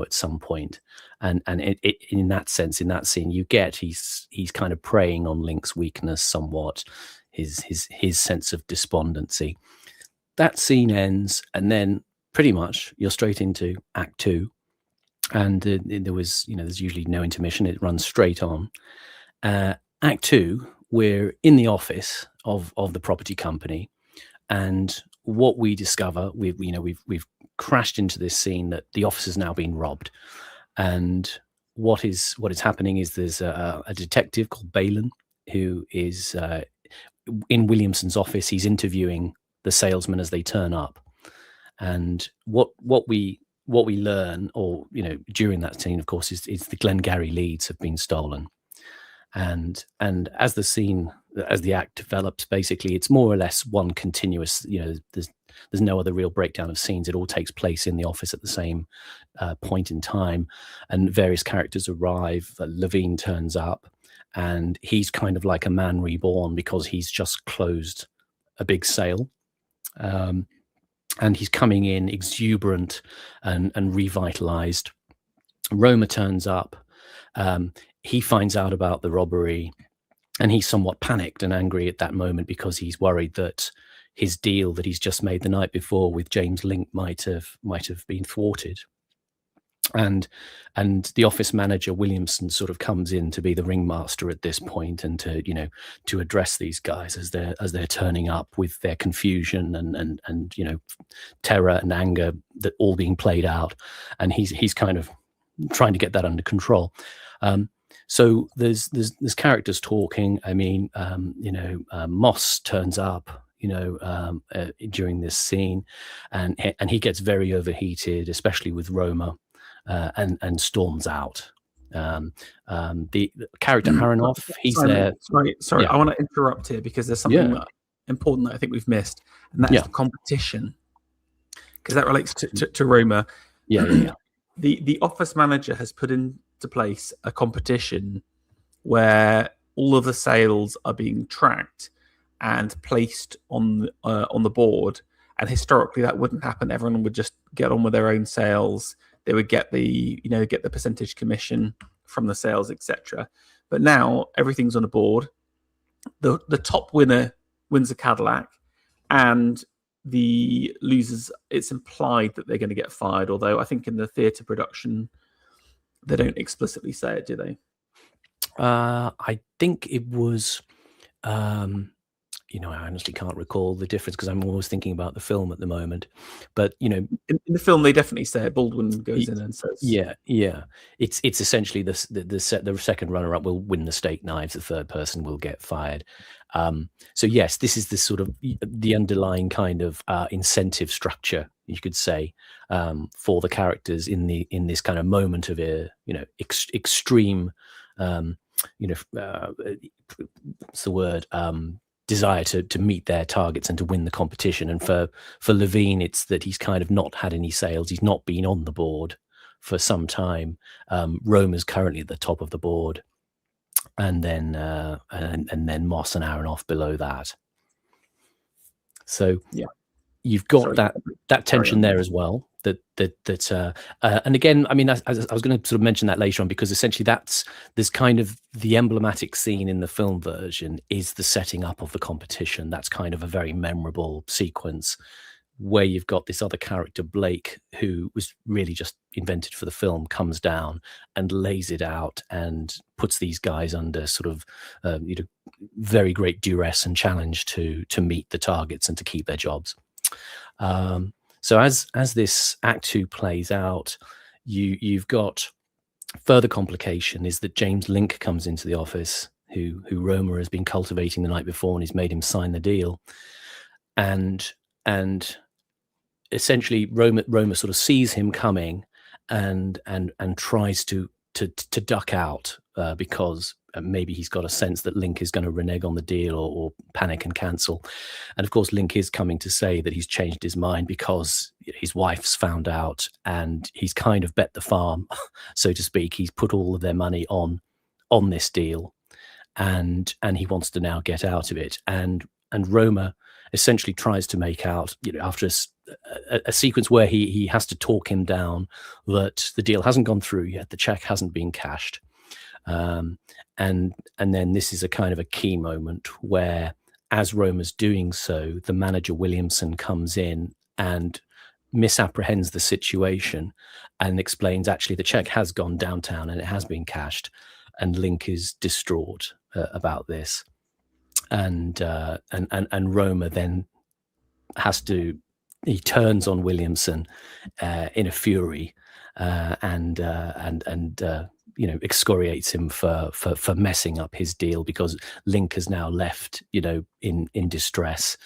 at some point. And it in that sense, in that scene, you get he's kind of preying on Link's weakness somewhat, his sense of despondency. That scene ends, and then pretty much you're straight into Act 2, and there was, there's usually no intermission. It runs straight on. Act 2, we're in the office of the property company, and what we discover, we've crashed into this scene that the office has now been robbed, and what is happening is there's a detective called Balin who is in Williamson's office. He's interviewing the salesmen as they turn up, and what we learn, or during that scene, of course, is the Glengarry leads have been stolen. And as the act develops, basically it's more or less one continuous, there's no other real breakdown of scenes. It all takes place in the office at the same point in time, and various characters arrive. Levine turns up, and he's kind of like a man reborn, because he's just closed a big sale, and he's coming in exuberant and revitalized. Roma turns up. He finds out about the robbery, and he's somewhat panicked and angry at that moment, because he's worried that his deal that he's just made the night before with James Link might have been thwarted. And the office manager Williamson sort of comes in to be the ringmaster at this point, and to address these guys as they're turning up with their confusion and terror and anger, that all being played out, and he's kind of trying to get that under control. So there's characters talking. I mean, Moss turns up, during this scene, and he gets very overheated, especially with Roma, and storms out. The character Aronoff, he's there. Sorry, Yeah. I want to interrupt here, because there's something important that I think we've missed, and that's the competition, because that relates to Roma. Yeah. The office manager has put into place a competition where all of the sales are being tracked and placed on the board. And historically, that wouldn't happen. Everyone would just get on with their own sales. They would get the percentage commission from the sales, etc. But now everything's on a board. The top winner wins a Cadillac, and the losers, it's implied that they're going to get fired. Although I think in the theatre production, they don't explicitly say it, do they? I think it was, I honestly can't recall the difference, because I'm always thinking about the film at the moment. But in the film, they definitely say it. Baldwin goes in and says, "Yeah." It's essentially the second runner-up will win the steak knives. The third person will get fired. So yes, this is the sort of the underlying kind of incentive structure, you could say, for the characters in this kind of moment of extreme, what's the word? Desire to meet their targets and to win the competition. And for Levine, it's that he's kind of not had any sales. He's not been on the board for some time. Roma's currently at the top of the board, and then Moss and Aronoff below that. So you've got that tension there as well. And again, I mean, I was going to sort of mention that later on, because essentially there's kind of the emblematic scene in the film version is the setting up of the competition. That's kind of a very memorable sequence where you've got this other character, Blake, who was really just invented for the film, comes down and lays it out and puts these guys under sort of very great duress and challenge to meet the targets and to keep their jobs. So as this Act 2 plays out, you've got further complication is that James Link comes into the office, who Roma has been cultivating the night before, and he's made him sign the deal. And essentially Roma sort of sees him coming and tries to duck out because maybe he's got a sense that Link is going to renege on the deal or panic and cancel. And of course, Link is coming to say that he's changed his mind because his wife's found out and he's kind of bet the farm, so to speak. He's put all of their money on this deal, and he wants to now get out of it. And Roma essentially tries to make out, after a sequence where he has to talk him down, that the deal hasn't gone through yet, the check hasn't been cashed. And then this is a kind of a key moment where, as Roma's doing so, the manager Williamson comes in and misapprehends the situation and explains actually the check has gone downtown and it has been cashed, and Link is distraught about this. And Roma then he turns on Williamson in a fury and excoriates him for messing up his deal, because Link has now left in distress,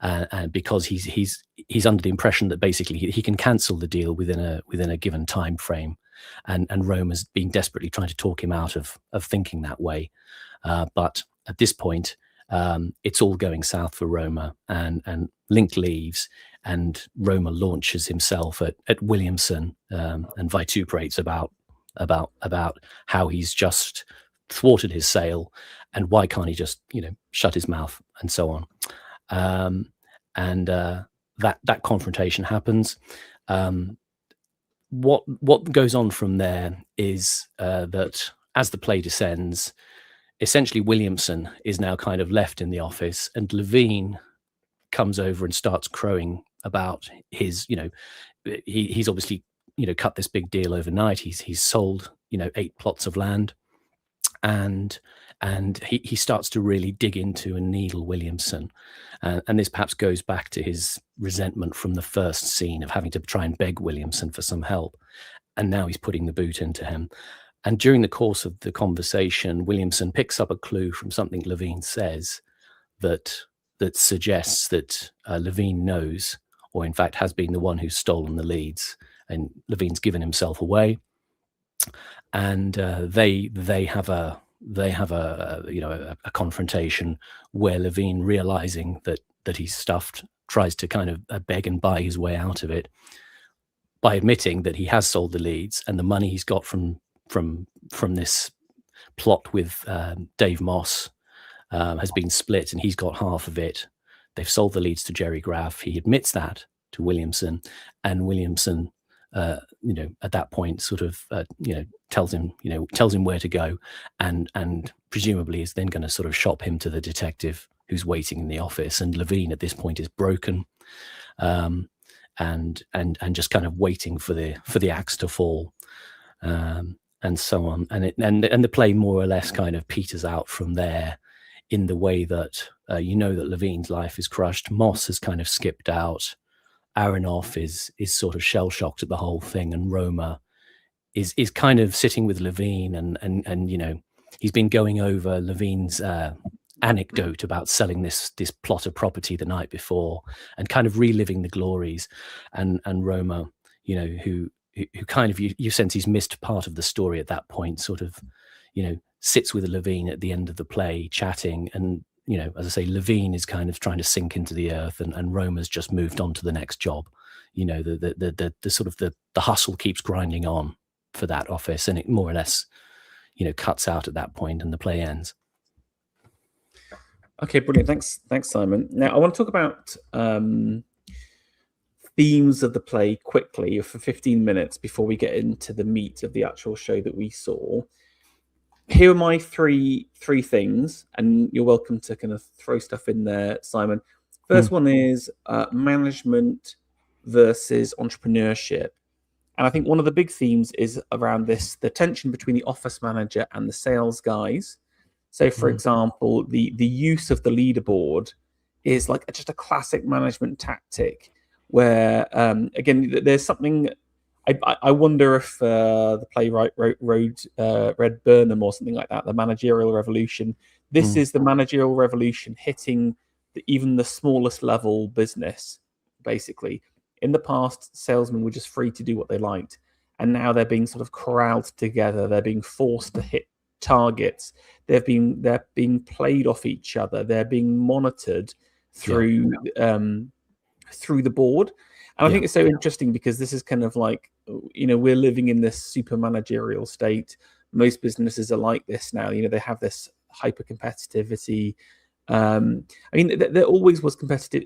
and because he's under the impression that basically he can cancel the deal within a given time frame, and Roma's been desperately trying to talk him out of thinking that way, but at this point it's all going south for Roma, and Link leaves, and Roma launches himself at Williamson and vituperates about how he's just thwarted his sale and why can't he just shut his mouth and so on. That confrontation happens. What goes on from there is that as the play descends, essentially Williamson is now kind of left in the office, and Levine comes over and starts crowing about his, he's obviously, cut this big deal overnight. He's sold, 8 plots of land, and he starts to really dig into and needle Williamson. And this perhaps goes back to his resentment from the first scene of having to try and beg Williamson for some help. And now he's putting the boot into him. And during the course of the conversation, Williamson picks up a clue from something Levine says that suggests that Levine knows, or in fact has been the one who's stolen the leads, and Levine's given himself away. And they have a confrontation where Levine, realizing that he's stuffed, tries to kind of beg and buy his way out of it by admitting that he has sold the leads, and the money he's got from this plot with Dave Moss has been split, and he's got half of it. They've sold the leads to Jerry Graff. He admits that to Williamson, and Williamson at that point sort of tells him where to go, and presumably is then going to sort of shop him to the detective who's waiting in the office. And Levine at this point is broken, and just kind of waiting for the axe to fall, and so on. And the play more or less kind of peters out from there, in the way that that Levine's life is crushed. Moss has kind of skipped out. Aronoff is sort of shell-shocked at the whole thing, and Roma is kind of sitting with Levine, and he's been going over Levine's anecdote about selling this plot of property the night before, and kind of reliving the glories. And Roma, who kind of, you sense he's missed part of the story at that point, sort of sits with Levine at the end of the play chatting, and as I say, Levine is kind of trying to sink into the earth, and Roma's just moved on to the next job. The sort of the hustle keeps grinding on for that office, and it more or less cuts out at that point, and the play ends. Okay, brilliant. Thanks, Simon. Now I want to talk about themes of the play quickly for 15 minutes before we get into the meat of the actual show that we saw. Here are my three things, and you're welcome to kind of throw stuff in there, Simon. First one is management versus entrepreneurship. And I think one of the big themes is around the tension between the office manager and the sales guys. So, for example, the use of the leaderboard is like just a classic management tactic where, again, there's something. I wonder if the playwright read Burnham or something like that, the managerial revolution. This is the managerial revolution hitting even the smallest level business, basically. In the past, salesmen were just free to do what they liked, and now they're being sort of corralled together. They're being forced to hit targets. They're being played off each other. They're being monitored through through the board. And I think it's so interesting because this is kind of like, we're living in this super managerial state. Most businesses are like this now. They have this hyper competitivity. I mean, there always was competitive.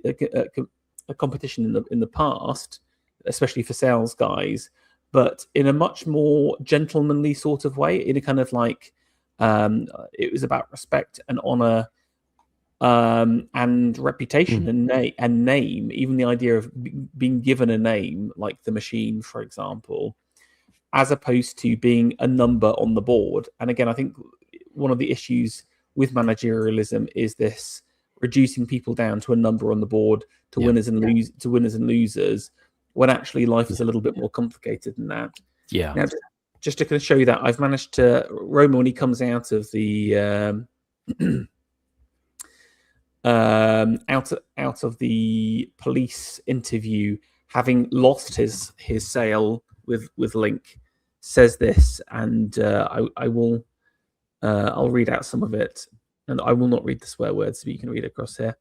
A competition in the past, especially for sales guys, but in a much more gentlemanly sort of way, in a kind of like it was about respect and honor and reputation and name. Even the idea of being given a name, like the machine, for example, as opposed to being a number on the board. And again, I think one of the issues with managerialism is this reducing people down to a number on the board, to winners and losers, when actually life is a little bit more complicated than that. Yeah. Now, just to kind of show you that, I've managed to Roma, when he comes out of the out of the police interview, having lost his sale with Link, says this, and I'll read out some of it. And I will not read the swear words, but you can read it across here.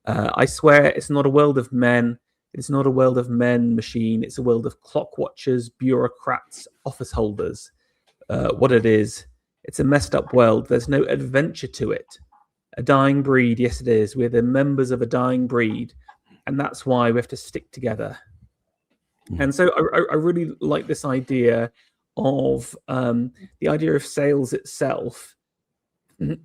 I swear it's not a world of men. It's not a world of men, machine. It's a world of clock watchers, bureaucrats, office holders. What it is, it's a messed up world. There's no adventure to it. A dying breed, yes it is. We're the members of a dying breed. And that's why we have to stick together. And so I really like this idea of the idea of sales itself.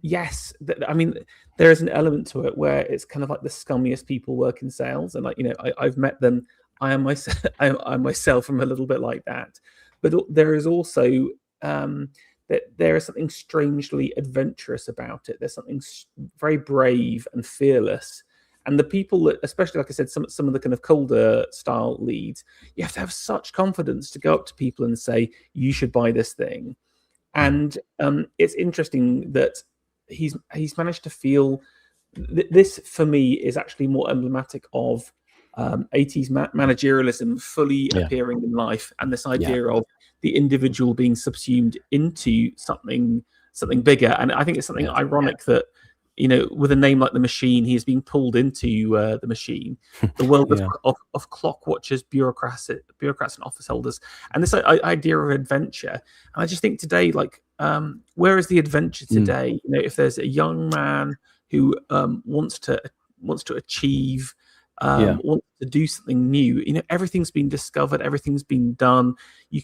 Yes, I mean, there is an element to it where it's kind of like the scummiest people work in sales, and I've met them. I am myself. I myself am a little bit like that, but there is also that there is something strangely adventurous about it. There's something very brave and fearless. And the people that, especially like I said, some of the kind of colder style leads, you have to have such confidence to go up to people and say, "You should buy this thing." And it's interesting that he's managed to feel this, for me, is actually more emblematic of 80s managerialism fully appearing in life, and this idea of the individual being subsumed into something bigger. And I think it's something ironic that with a name like the Machine, he is being pulled into the machine, the world of clock watchers, bureaucrats and office holders, and this idea of adventure. And I just think today, like, where is the adventure today? If there's a young man who wants to achieve, wants to do something new, everything's been discovered, everything's been done. You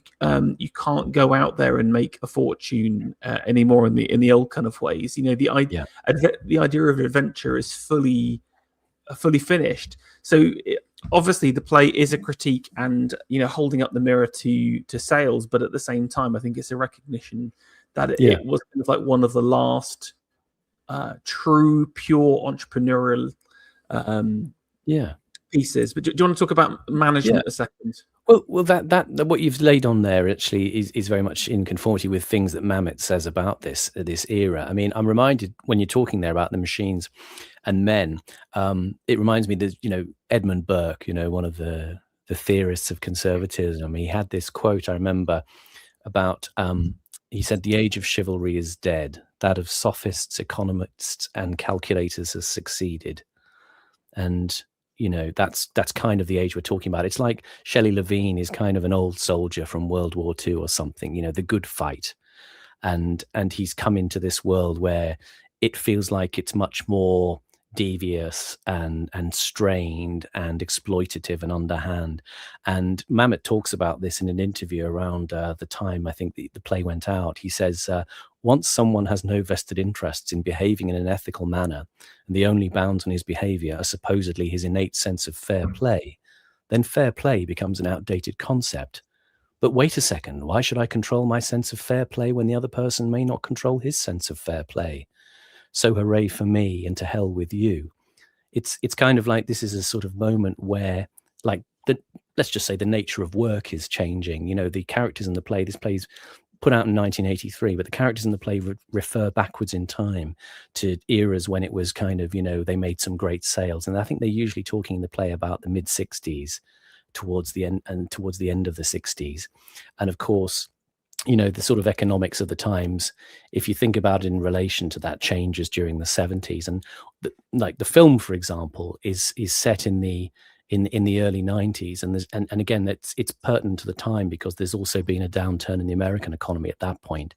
can't go out there and make a fortune anymore in the old kind of ways. The idea of adventure is fully finished. So obviously the play is a critique and holding up the mirror to sales, but at the same time, I think it's a recognition that it was kind of like one of the last true pure entrepreneurial pieces. But do you want to talk about management a second? Well, that what you've laid on there actually is very much in conformity with things that Mamet says about this era. I mean, I'm reminded when you're talking there about the machines and men. It reminds me that Edmund Burke, one of the theorists of conservatism, he had this quote I remember about. He said, "The age of chivalry is dead. That of sophists, economists, and calculators has succeeded." And that's kind of the age we're talking about. It's like Shelley Levine is kind of an old soldier from World War II or something, the good fight. And he's come into this world where it feels like it's much more devious and strained and exploitative and underhand. And Mamet talks about this in an interview around the time I think the play went out. He says, once someone has no vested interests in behaving in an ethical manner, and the only bounds on his behavior are supposedly his innate sense of fair play, then fair play becomes an outdated concept. But wait a second, why should I control my sense of fair play when the other person may not control his sense of fair play? So hooray for me and to hell with you. It's kind of like this is a sort of moment where, like, let's just say the nature of work is changing. You know, the characters in the play, this play's put out in 1983, but the characters in the play refer backwards in time to eras when it was kind of, you know, they made some great sales. And I think they're usually talking in the play about the mid 60s towards the end of the 60s. And of course, you know, the sort of economics of the times, if you think about it in relation to that, changes during the 70s. And like the film, for example, is set in the early 90s, and again, it's pertinent to the time because there's also been a downturn in the American economy at that point.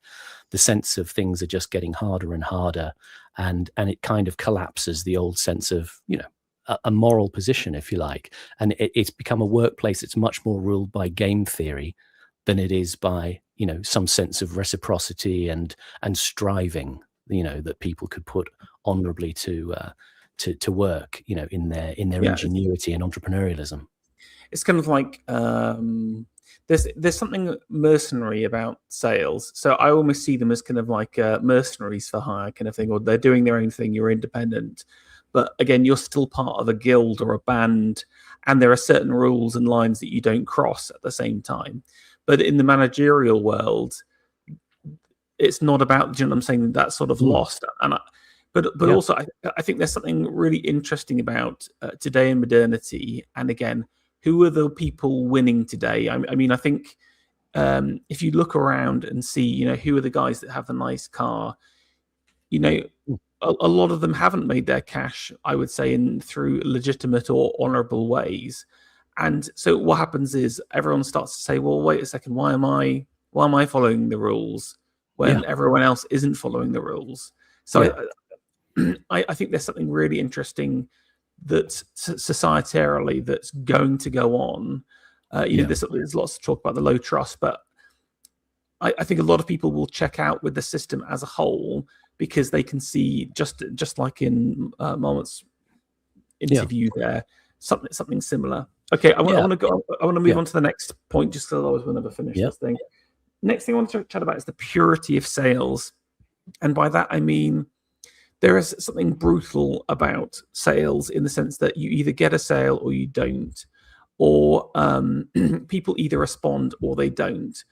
The sense of things are just getting harder and harder, and it kind of collapses the old sense of, you know, a moral position, if you like, and it's become a workplace that's much more ruled by game theory than it is by, you know, some sense of reciprocity and striving, you know, that people could put honorably to work, you know, in their ingenuity and entrepreneurialism. It's kind of like there's something mercenary about sales. So I almost see them as kind of like mercenaries for hire kind of thing, or they're doing their own thing. You're independent, but again, you're still part of a guild or a band, and there are certain rules and lines that you don't cross at the same time. But in the managerial world, it's not about, do you know what I'm saying? That's sort of lost. And but also, I think there's something really interesting about today in modernity. And again, who are the people winning today? I mean, I think if you look around and see, you know, who are the guys that have the nice car, you know, a lot of them haven't made their cash, I would say, through legitimate or honorable ways. And so what happens is everyone starts to say, well, wait a second, why am I following the rules when everyone else isn't following the rules? So I think there's something really interesting that societarily that's going to go on. You know, there's lots to talk about the low trust, but I think a lot of people will check out with the system as a whole because they can see, just like in Marmot's interview there, something similar. Okay, I want to move on to the next point, just because otherwise we'll never finish this thing. Next thing I want to chat about is the purity of sales, and by that I mean there is something brutal about sales in the sense that you either get a sale or you don't, or people either respond or they don't,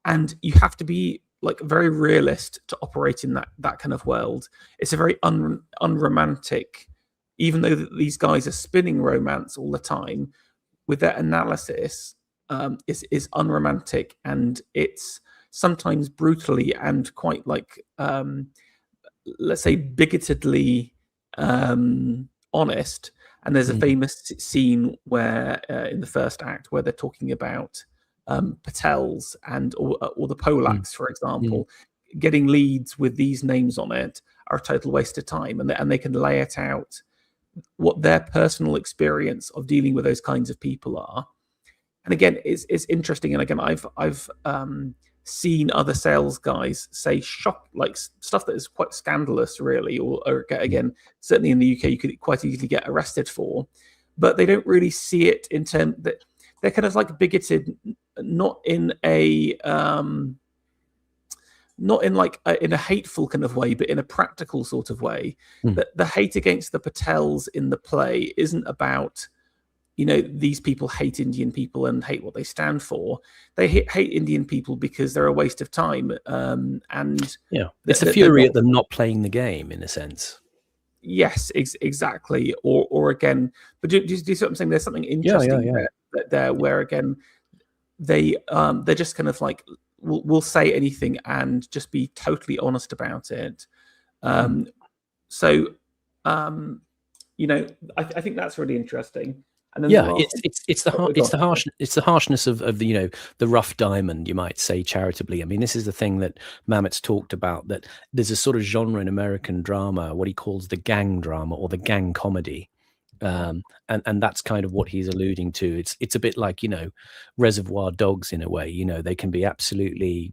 and you have to be like very realist to operate in that kind of world. It's a very unromantic, even though these guys are spinning romance all the time, with their analysis is unromantic, and it's sometimes brutally and quite like let's say bigotedly honest. And there's a famous scene where in the first act where they're talking about Patels or the Polacks, for example, getting leads with these names on it are a total waste of time, and they can lay it out what their personal experience of dealing with those kinds of people are. And again, it's interesting. And again, I've seen other sales guys say like stuff that is quite scandalous, really, or again, certainly in the UK, you could quite easily get arrested for, but they don't really see it in terms that they're kind of like bigoted, not in a in a hateful kind of way, but in a practical sort of way. That the hate against the Patels in the play isn't about, you know, these people hate Indian people and hate what they stand for. They hate Indian people because they're a waste of time. And it's a fury at them not playing the game, in a sense. Yes, exactly. Or again, but do you see what I'm saying? There's something interesting there where again they're just kind of like will say anything and just be totally honest about it. So you know, I think that's really interesting. And then the Yeah, last it's the oh, go on. it's the harshness of the the rough diamond, you might say charitably. I mean, this is the thing that Mamet's talked about, that there's a sort of genre in American drama, what he calls the gang drama or the gang comedy. And that's kind of what he's alluding to. It's a bit like, Reservoir Dogs in a way. They can be absolutely,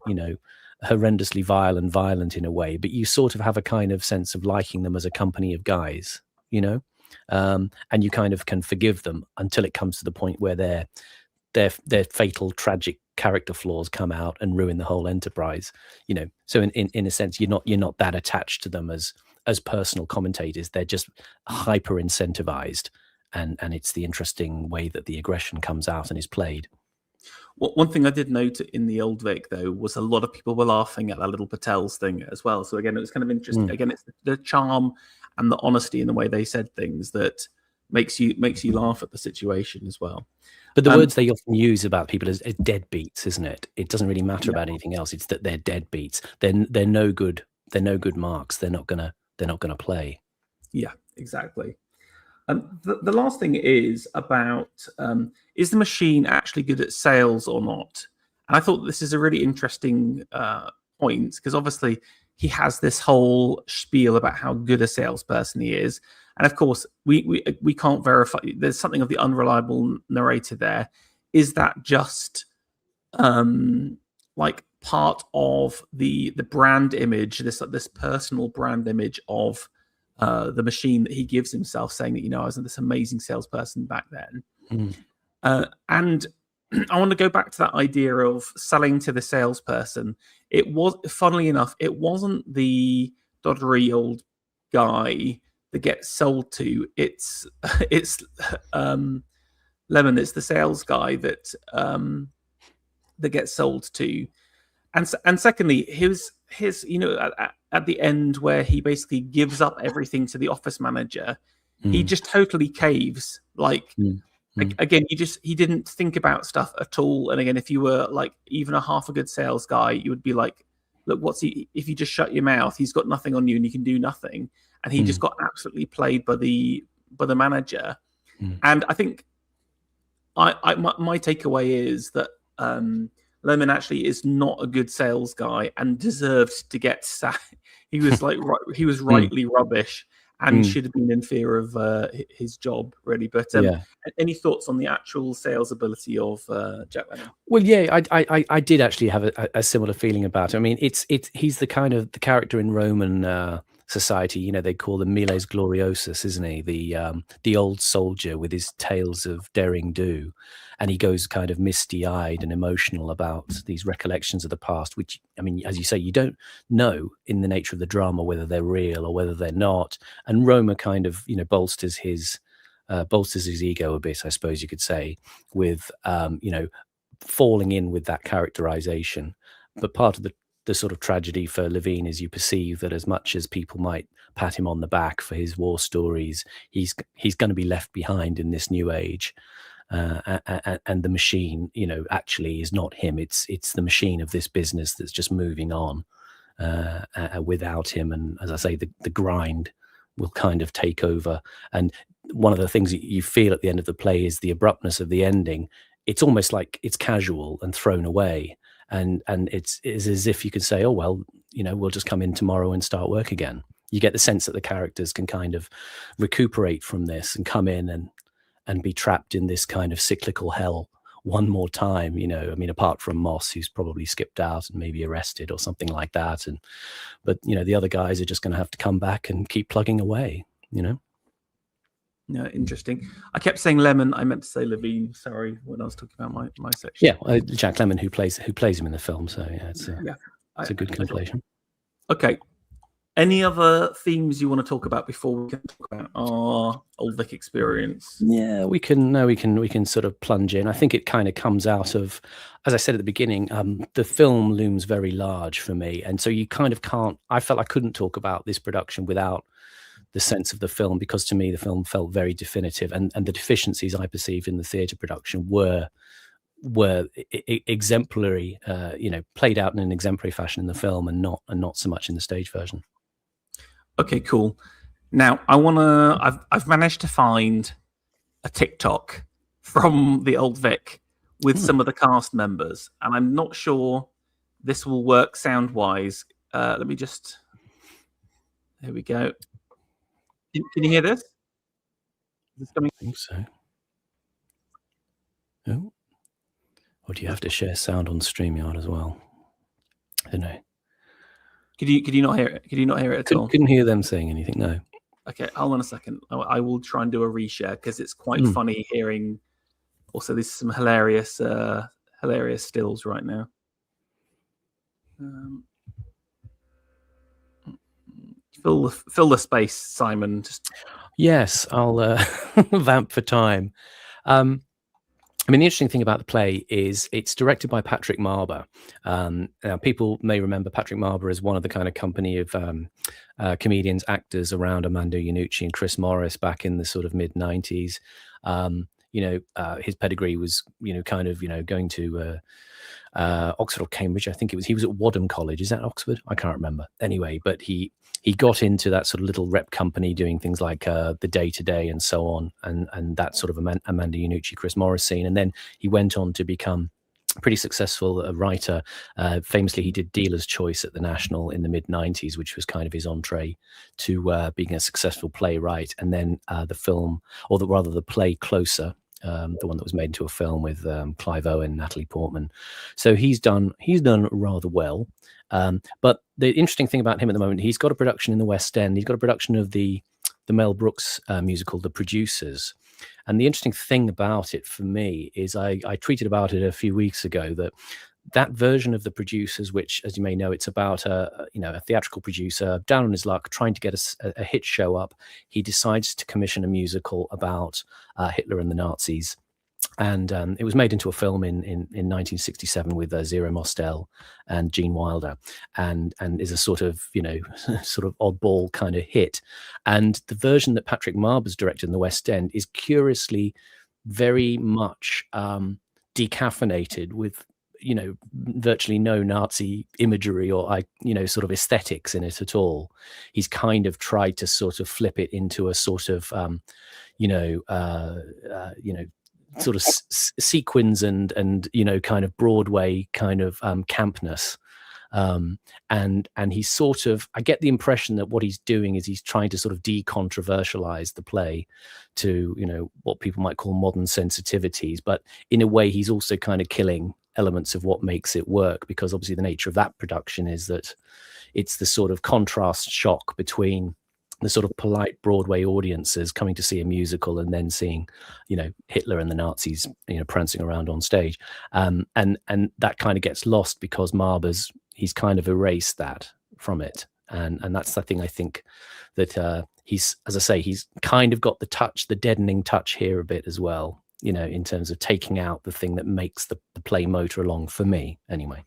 horrendously violent in a way, but you sort of have a kind of sense of liking them as a company of guys, and you kind of can forgive them until it comes to the point where their fatal, tragic character flaws come out and ruin the whole enterprise. So in a sense, you're not that attached to them as personal commentators. They're just hyper incentivized, and it's the interesting way that the aggression comes out and is played. Well, one thing I did note in the Old Vic, though, was a lot of people were laughing at that little Patel's thing as well. So again, it was kind of interesting. Again, it's the charm and the honesty in the way they said things that makes you laugh at the situation as well. But the words they often use about people is deadbeats, isn't it? It doesn't really matter about anything else. It's that they're deadbeats. They're no good. They're no good marks. They're not gonna play. Yeah, exactly. The last thing is about is the machine actually good at sales or not? And I thought this is a really interesting point, because obviously he has this whole spiel about how good a salesperson he is, and of course we can't verify. There's something of the unreliable narrator there. Is that just like part of the brand image, this personal brand image of the machine that he gives himself, saying that, I was this amazing salesperson back then. And I want to go back to that idea of selling to the salesperson. It was, funnily enough, it wasn't the doddery old guy that gets sold to. It's Lemon. It's the sales guy that gets sold to. And secondly, his at the end where he basically gives up everything to the office manager, he just totally caves. Again, he didn't think about stuff at all. And again, if you were like even a half a good sales guy, you would be like, look, if you just shut your mouth, he's got nothing on you and you can do nothing. And he just got absolutely played by the manager. And I think my takeaway is that Lemon actually is not a good sales guy and deserved to get sacked. He was he was rightly rubbish and should have been in fear of his job, really. But any thoughts on the actual sales ability of Jack Lemmon? Well, yeah, I did actually have a similar feeling about it. I mean, he's the kind of the character in Roman society, they call them Miles Gloriosus, isn't he? The old soldier with his tales of daring do, and he goes kind of misty-eyed and emotional about these recollections of the past, which, I mean, as you say, you don't know in the nature of the drama whether they're real or whether they're not. And Roma kind of, bolsters his ego a bit, I suppose you could say, with falling in with that characterization. But part of the sort of tragedy for Levine is you perceive that as much as people might pat him on the back for his war stories, he's going to be left behind in this new age. And the machine, actually is not him. It's the machine of this business that's just moving on without him. And as I say, the grind will kind of take over. And one of the things that you feel at the end of the play is the abruptness of the ending. It's almost like it's casual and thrown away. And it's as if you could say, oh, well, we'll just come in tomorrow and start work again. You get the sense that the characters can kind of recuperate from this and come in and be trapped in this kind of cyclical hell one more time, I mean, apart from Moss, who's probably skipped out and maybe arrested or something like that. But the other guys are just going to have to come back and keep plugging away, Yeah, interesting. I kept saying Lemon. I meant to say Levine. Sorry, when I was talking about my section. Yeah, Jack Lemmon, who plays him in the film. So yeah, it's a good compilation. Okay. Any other themes you want to talk about before we can talk about our Old Vic experience? Yeah, we can sort of plunge in. I think it kind of comes out of, as I said at the beginning, the film looms very large for me, and so you kind of can't. I felt I couldn't talk about this production without the sense of the film, because to me the film felt very definitive, and the deficiencies I perceived in the theatre production were exemplary, played out in an exemplary fashion in the film, and not so much in the stage version. Okay, cool. Now I've managed to find a TikTok from the Old Vic with some of the cast members, and I'm not sure this will work sound wise. Let me just. Here we go. Can you hear this? Is this coming? I think so. Oh. Or do you have to share sound on StreamYard as well? I don't know. Could you not hear it? Could you not hear it at all? Couldn't hear them saying anything. No. Okay, hold on a second. I will try and do a reshare because it's quite funny hearing. Also, there's some hilarious stills right now. Fill the space, Simon. Yes, I'll vamp for time. I mean, the interesting thing about the play is it's directed by Patrick Marber. Now, people may remember Patrick Marber as one of the kind of company of comedians, actors around Armando Iannucci and Chris Morris back in the sort of mid-90s. His pedigree was, kind of, going to Oxford or Cambridge. I think he was at Wadham College. Is that Oxford? I can't remember. Anyway, but he got into that sort of little rep company doing things like The Day Today and so on, and that sort of Amanda Iannucci, Chris Morris scene. And then he went on to become a pretty successful writer. Famously, he did Dealer's Choice at the National in the mid-90s, which was kind of his entree to being a successful playwright. And then the play Closer, the one that was made into a film with Clive Owen, Natalie Portman. So he's done rather well. But the interesting thing about him at the moment, he's got a production in the West End. He's got a production of the Mel Brooks musical, The Producers. And the interesting thing about it for me is I tweeted about it a few weeks ago that version of The Producers, which, as you may know, it's about a theatrical producer down on his luck trying to get a hit show up. He decides to commission a musical about Hitler and the Nazis. And it was made into a film in 1967 with Zero Mostel and Gene Wilder, and is a sort of oddball kind of hit. And the version that Patrick Marber's directed in the West End is curiously very much decaffeinated with virtually no Nazi imagery or sort of aesthetics in it at all. He's kind of tried to sort of flip it into a sort of sort of sequins and kind of Broadway kind of campness, and he's sort of, I get the impression that what he's doing is he's trying to sort of decontroversialize the play to what people might call modern sensitivities, but in a way he's also kind of killing elements of what makes it work, because obviously the nature of that production is that it's the sort of contrast shock between the sort of polite Broadway audiences coming to see a musical and then seeing, Hitler and the Nazis, prancing around on stage. And that kind of gets lost because he's kind of erased that from it. And that's the thing I think that he's, as I say, he's kind of got the deadening touch here a bit as well, in terms of taking out the thing that makes the play motor along, for me anyway.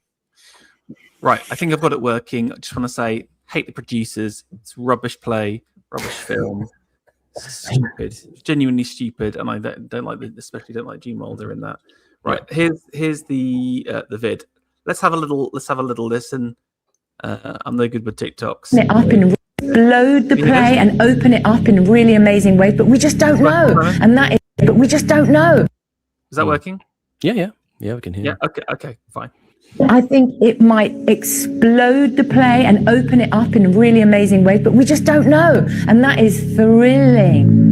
Right. I think I've got it working. I just want to say, hate The Producers. It's rubbish play, rubbish film. Stupid, genuinely stupid, and I don't like especially don't like Gene Wilder in that. Right, here's the vid. Let's have a little listen. I'm no good with TikToks. It up and load the play and open it up in really amazing ways, but we just don't know, but we just don't know. Is that working? Yeah, we can hear. Yeah, okay, fine. I think it might explode the play and open it up in really amazing ways, but we just don't know. And that is thrilling.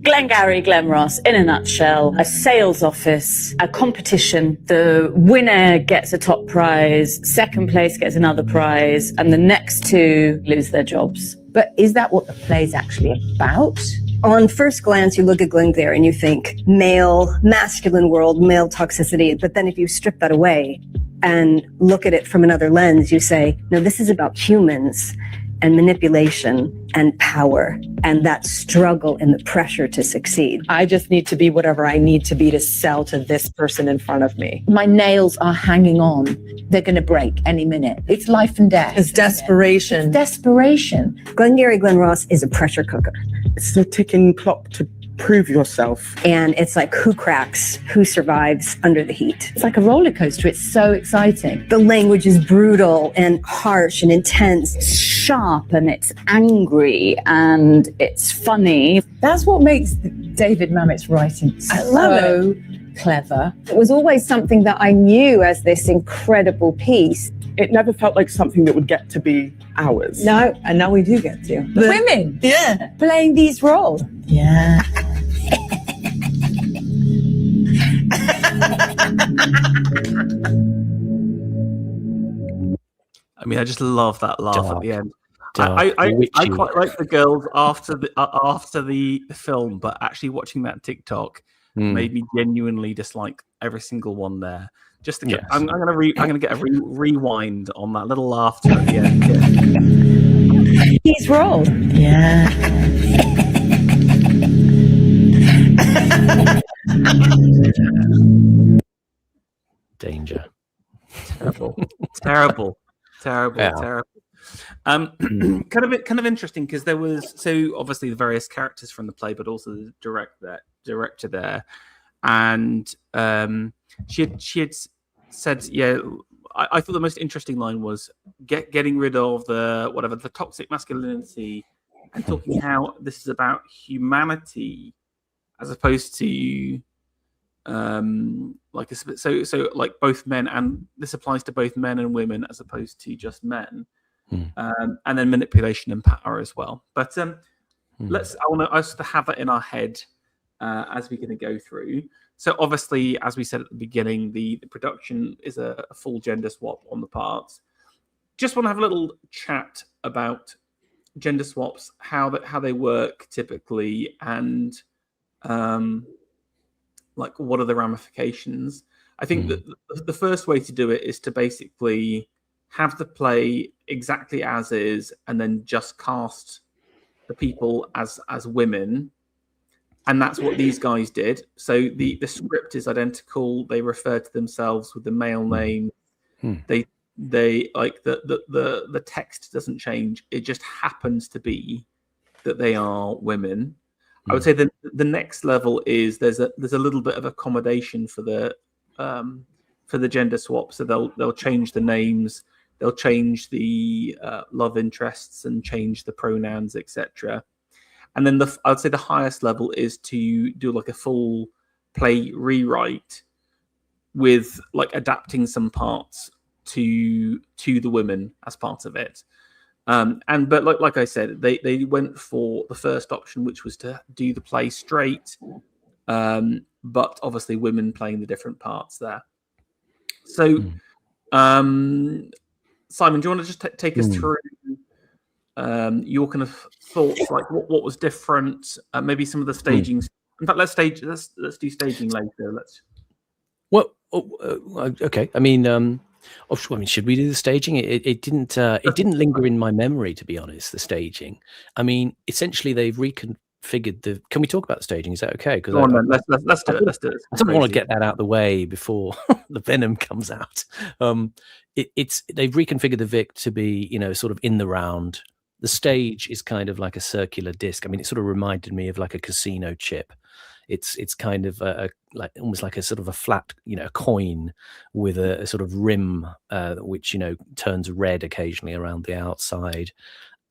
Glengarry Glen Ross, in a nutshell, a sales office, a competition. The winner gets a top prize, second place gets another prize, and the next two lose their jobs. But is that what the play's actually about? On first glance, you look at Glengarry and you think male, masculine world, male toxicity. But then if you strip that away and look at it from another lens, you say, no, this is about humans and manipulation and power and that struggle and the pressure to succeed. I just need to be whatever I need to be to sell to this person in front of me. My nails are hanging on. They're going to break any minute. It's life and death. It's desperation. It's desperation. Glengarry Glen Ross is a pressure cooker. It's the ticking clock to prove yourself. And it's like who cracks, who survives under the heat. It's like a roller coaster. It's so exciting. The language is brutal and harsh and intense. sharp and it's angry and it's funny. That's what makes David Mamet's writing so clever. It was always something that I knew as this incredible piece. It never felt like something that would get to be ours. No, and now we do get to. The women playing these roles. Yeah. I mean, I just love that laugh at the end. I witchy. quite like the girls after the film, but actually watching that TikTok made me genuinely dislike every single one there. Just to get, I'm gonna get a rewind on that little laughter at the end. Yeah. These roles. Yeah. Danger. Terrible. Yeah. Kind of interesting because there was obviously the various characters from the play, but also the director there, and she had said, I thought the most interesting line was getting rid of the toxic masculinity and talking how this is about humanity as opposed to like both men, and this applies to both men and women as opposed to just men, and then manipulation and power as well. But I want us to have that in our head as we're going to go through. So obviously, as we said at the beginning, the production is a full gender swap on the parts. Just want to have a little chat about gender swaps, how they work typically, and like what are the ramifications. I think that the first way to do it is to basically have the play exactly as is, and then just cast the people as women. And that's what these guys did. So the script is identical. They refer to themselves with the male name. They like the text doesn't change. It just happens to be that they are women. I would say the next level is there's a little bit of accommodation for the gender swap. So they'll change the names, they'll change the love interests, and change the pronouns, etc. And then I would say the highest level is to do like a full play rewrite with like adapting some parts to the women as part of it. But like I said, they went for the first option, which was to do the play straight, but obviously women playing the different parts there. So, Simon, do you want to just take us through your kind of thoughts, like what was different, maybe some of the staging? In fact, let's do staging later. Okay. I mean, should we do the staging? It didn't linger in my memory, to be honest. The staging. I mean, essentially, they've reconfigured the. Can we talk about the staging? Is that okay? Because let's do it. I don't want to get that out of the way before the venom comes out. They've reconfigured the Vic to be, sort of in the round. The stage is kind of like a circular disc. I mean, it sort of reminded me of like a casino chip. It's kind of almost like a sort of a flat, coin with a sort of rim, which, turns red occasionally around the outside,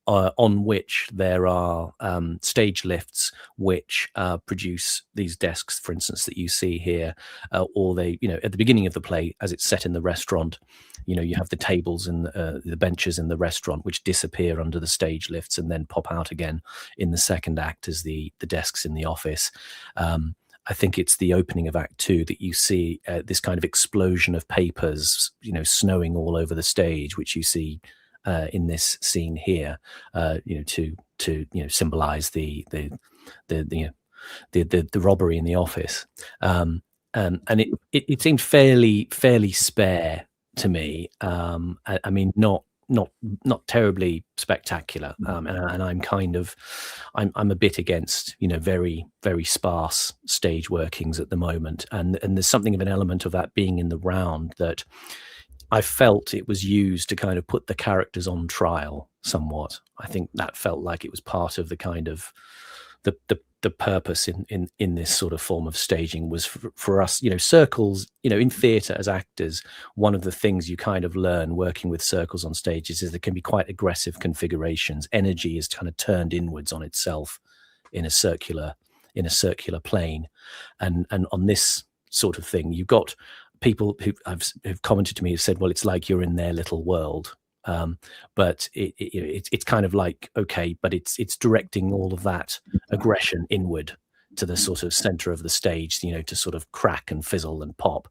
on which there are stage lifts which produce these desks, for instance, that you see here, or they, at the beginning of the play, as it's set in the restaurant, you have the tables and the benches in the restaurant which disappear under the stage lifts and then pop out again in the second act as the desks in the office. I think it's the opening of Act 2 that you see this kind of explosion of papers, snowing all over the stage, which you see in this scene here, to symbolize the robbery in the office, and it seemed fairly spare to me. I mean, not terribly spectacular, and I'm a bit against very very sparse stage workings at the moment, and there's something of an element of that being in the round that I felt it was used to kind of put the characters on trial somewhat. I think that felt like it was part of the kind of the the purpose in this sort of form of staging was for us, circles, in theatre as actors, one of the things you kind of learn working with circles on stages is there can be quite aggressive configurations. Energy is kind of turned inwards on itself in a circular plane. And on this sort of thing, you've got people who've commented to me, have said, well, it's like you're in their little world. But it's kind of like, okay, but it's directing all of that aggression inward to the sort of center of the stage, to sort of crack and fizzle and pop.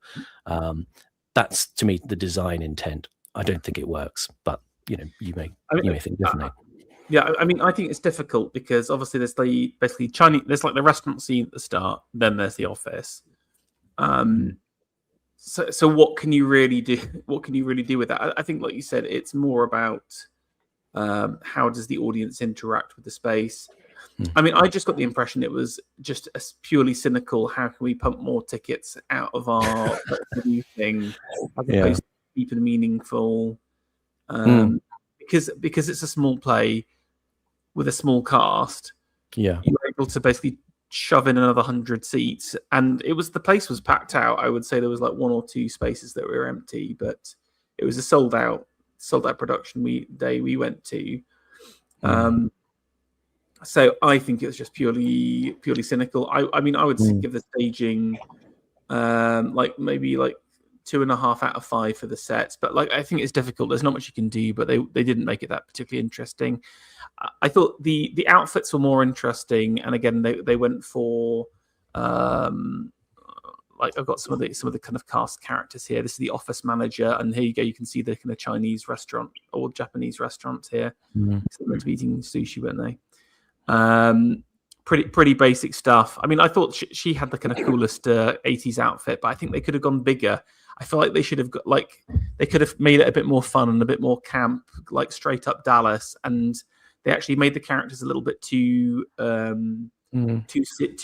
That's to me the design intent. I don't think it works, but you may think differently. Yeah, I mean, I think it's difficult because obviously there's basically Chinese. There's like the restaurant scene at the start, then there's the office. So what can you really do? What can you really do with that? I think, like you said, it's more about how does the audience interact with the space. I mean, I just got the impression it was just a purely cynical. How can we pump more tickets out of our new thing, as opposed to deep and meaningful? Because it's a small play with a small cast. You're able to basically shove in another 100 seats, and the place was packed out. I would say there was like 1 or 2 spaces that were empty, but it was a sold out production day we went to. So I think it was just purely cynical. I mean, I would give the staging like maybe like 2.5 out of 5 for the sets, but like I think it's difficult. There's not much you can do, but they didn't make it that particularly interesting. I thought the outfits were more interesting, and again they went for like I've got some of the kind of cast characters here. This is the office manager, and here you go. You can see the kind of Chinese restaurant or Japanese restaurant here. They were meant to be eating sushi, weren't they? Pretty basic stuff. I mean, I thought she had the kind of coolest 80s outfit, but I think they could have gone bigger. I feel like they should have they could have made it a bit more fun and a bit more camp, like straight up Dallas. And they actually made the characters a little bit too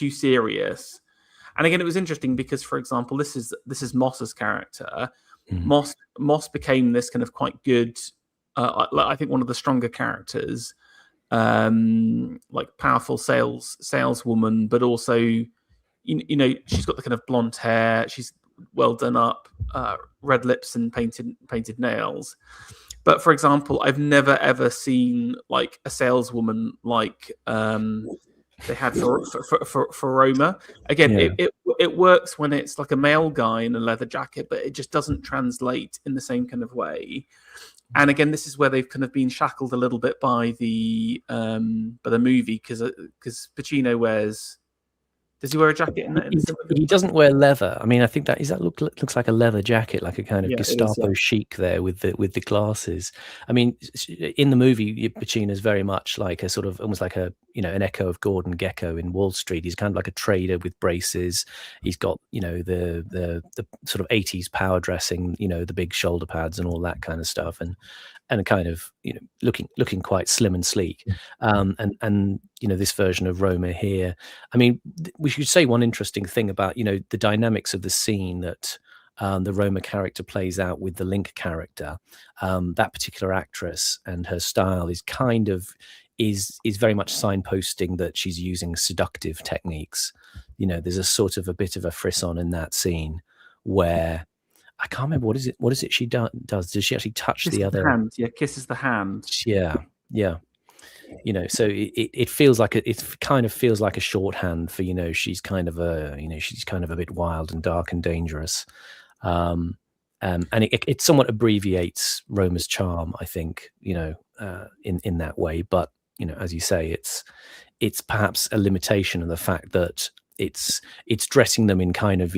serious. And again, it was interesting because, for example, this is Moss's character. Moss became this kind of quite good, I think one of the stronger characters, like powerful saleswoman, but also, she's got the kind of blonde hair. She's well done up, red lips and painted nails. But for example, I've never ever seen like a saleswoman like they had for Roma. Again, it works when it's like a male guy in a leather jacket, but it just doesn't translate in the same kind of way. And again, this is where they've kind of been shackled a little bit by the movie because Pacino wears. Does he wear a jacket in that? He doesn't wear leather. I mean, I think that looks like a leather jacket, like a kind of Gestapo chic there with the glasses. I mean, in the movie, Pacino's very much like a sort of almost like an echo of Gordon Gekko in Wall Street. He's kind of like a trader with braces. He's got the sort of 80s power dressing, the big shoulder pads and all that kind of stuff, and kind of looking quite slim and sleek. And this version of Roma here. I mean, we should say one interesting thing about the dynamics of the scene that the Roma character plays out with the Link character. That particular actress and her style is kind of is very much signposting that she's using seductive techniques. There's a sort of a bit of a frisson in that scene where I can't remember what is it she does. Does she actually touch the other hand? Yeah, kisses the hand. Yeah. So it feels like it kind of feels like a shorthand for she's kind of a bit wild and dark and dangerous, and it somewhat abbreviates Roma's charm, I think, in that way. But as you say, it's perhaps a limitation of the fact that it's dressing them in kind of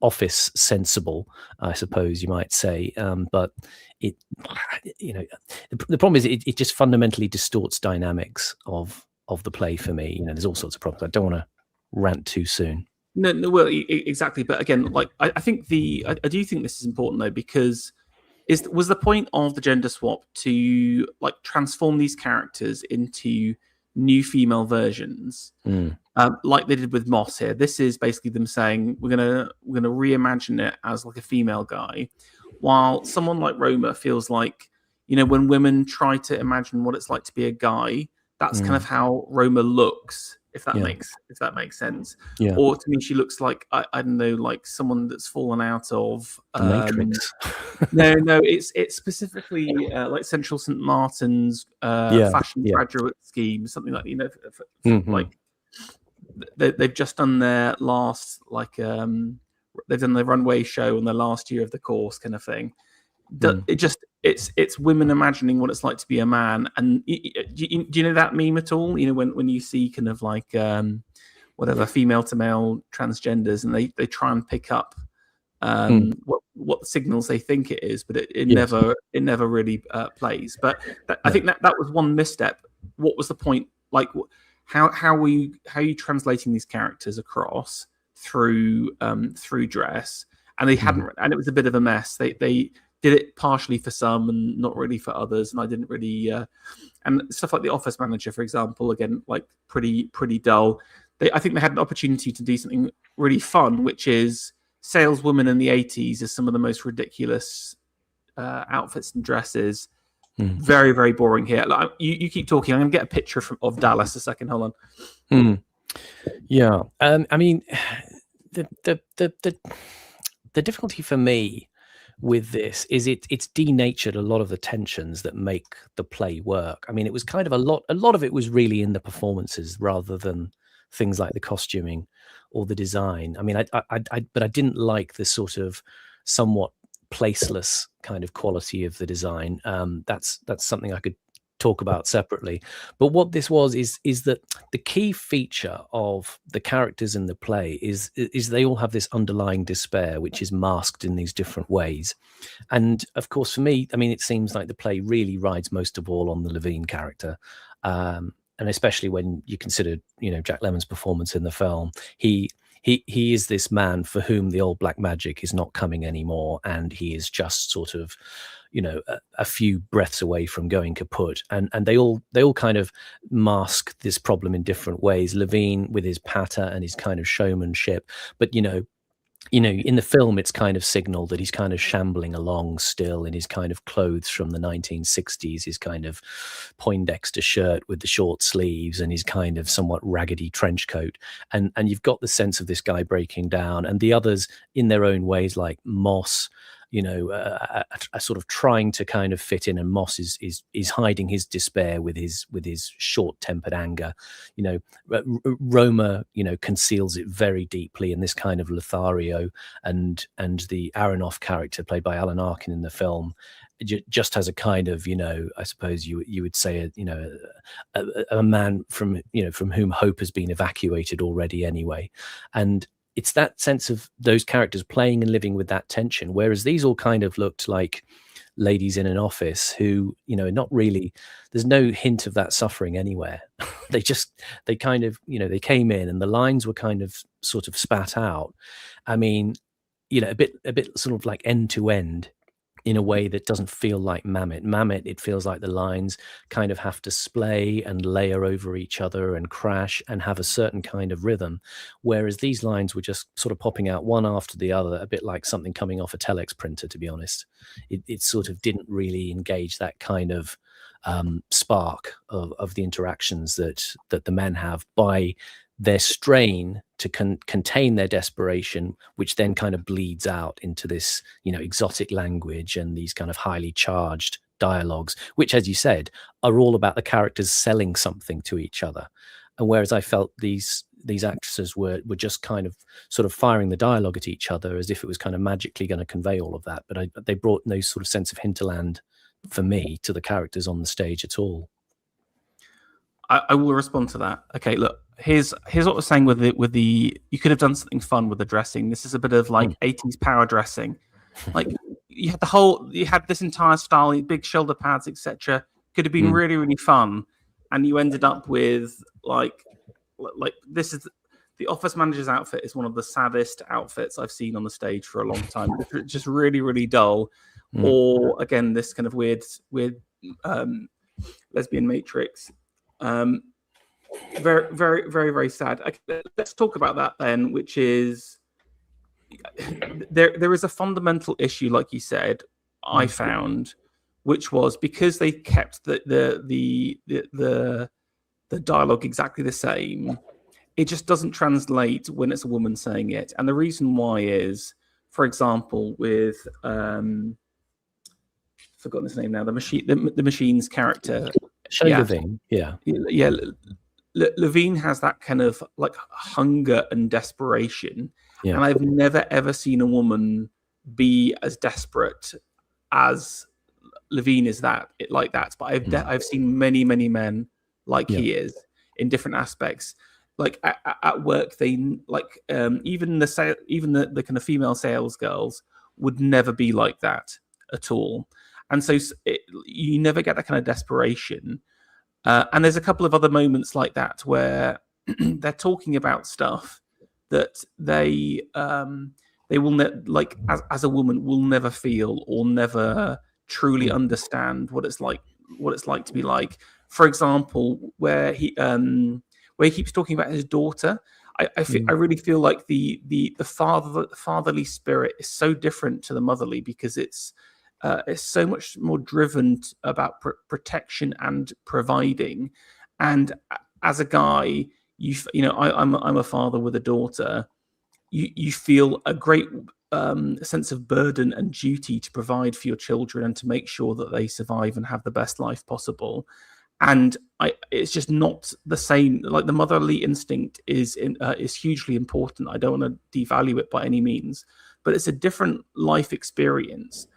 office sensible, I suppose you might say, but it the problem is it just fundamentally distorts dynamics of the play for me. There's all sorts of problems. I don't want to rant too soon. No, well, exactly. But again, like I think I do think this is important though, because was the point of the gender swap to like transform these characters into new female versions, like they did with Moss here. This is basically them saying we're gonna reimagine it as like a female guy, while someone like Roma feels like when women try to imagine what it's like to be a guy, that's kind of how Roma looks if that Yeah. makes sense. Yeah. Or to me, she looks like I don't know, like someone that's fallen out of The Matrix. no, it's specifically like Central St. Martin's fashion graduate scheme, something like like they've just done their last they've done the runway show on the last year of the course kind of thing. It's women imagining what it's like to be a man. And do you know that meme at all? When you see kind of like whatever female to male transgenders, and they try and pick up what signals they think it is, but it never really plays. But I think that was one misstep. What was the point? Like, how are you translating these characters across through dress? And they hadn't, and it was a bit of a mess. They did it partially for some and not really for others, and I didn't really. And stuff like the office manager, for example, again, like pretty dull. I think they had an opportunity to do something really fun, which is saleswomen in the 80s is some of the most ridiculous outfits and dresses. Very, very boring here. Like, you keep talking. I'm going to get a picture of Dallas a second. Hold on. Yeah. I mean, the difficulty for me with this is it's denatured a lot of the tensions that make the play work. I mean, it was kind of a lot of it was really in the performances rather than things like the costuming or the design. I mean, but I didn't like the sort of somewhat placeless kind of quality of the design. That's something I could talk about separately. But what this is that the key feature of the characters in the play is they all have this underlying despair, which is masked in these different ways. And of course, for me, I mean, it seems like the play really rides most of all on the Levine character. And especially when you consider, Jack Lemmon's performance in the film, he is this man for whom the old black magic is not coming anymore, and he is just sort of, a few breaths away from going kaput. And they all kind of mask this problem in different ways. Levine with his patter and his kind of showmanship, but in the film, it's kind of signaled that he's kind of shambling along still in his kind of clothes from the 1960s, his kind of Poindexter shirt with the short sleeves and his kind of somewhat raggedy trench coat. And you've got the sense of this guy breaking down, and the others in their own ways, like Moss, are sort of trying to kind of fit in, and Moss is hiding his despair with his short-tempered anger. Roma, conceals it very deeply in this kind of Lothario, and the Aronoff character played by Alan Arkin in the film just has a kind of, I suppose you would say, a man from whom hope has been evacuated already anyway. And it's that sense of those characters playing and living with that tension, whereas these all kind of looked like ladies in an office who, not really, there's no hint of that suffering anywhere. they kind of, they came in and the lines were kind of sort of spat out. I mean, a bit sort of like end to end, in a way that doesn't feel like Mamet. Mamet, it feels like the lines kind of have to splay and layer over each other and crash and have a certain kind of rhythm, whereas these lines were just sort of popping out one after the other, a bit like something coming off a telex printer, to be honest. It sort of didn't really engage that kind of spark of the interactions that the men have by their strain to contain their desperation, which then kind of bleeds out into this, exotic language and these kind of highly charged dialogues, which, as you said, are all about the characters selling something to each other. And whereas I felt these actresses were just kind of sort of firing the dialogue at each other as if it was kind of magically going to convey all of that, but they brought no sort of sense of hinterland for me to the characters on the stage at all. I will respond to that. Okay, look, here's what I was saying with the you could have done something fun with the dressing. This is a bit of like 80s power dressing. Like you had this entire style, big shoulder pads, etc. Could have been really, really fun, and you ended up with like this is the office manager's outfit is one of the saddest outfits I've seen on the stage for a long time. It's just really, really dull. Or again, this kind of weird lesbian matrix. Very, very, very, very sad. Okay, let's talk about that then, which is there is a fundamental issue, like you said, I found, which was because they kept the dialogue exactly the same. it just doesn't translate when it's a woman saying it. And the reason why is, for example, with forgotten his name now, the machine's character, Shelley Levine, yeah. Levine has that kind of like hunger and desperation, Yeah. and I've never ever seen a woman be as desperate as Levine is like that. But I've seen many men like he is in different aspects. Like at work, they like even the kind of female sales girls would never be like that at all, and so you never get that kind of desperation. And there's a couple of other moments like that where they're talking about stuff that they will like as a woman will never feel or never truly understand what it's like to be like. For example, where he keeps talking about his daughter. I really feel like the fatherly spirit is so different to the motherly, because it's so much more driven about protection and providing. And as a guy, I'm a father with a daughter. You feel a great sense of burden and duty to provide for your children and to make sure that they survive and have the best life possible. And it's just not the same. Like the motherly instinct is hugely important. I don't want to devalue it by any means, but it's a different life experience.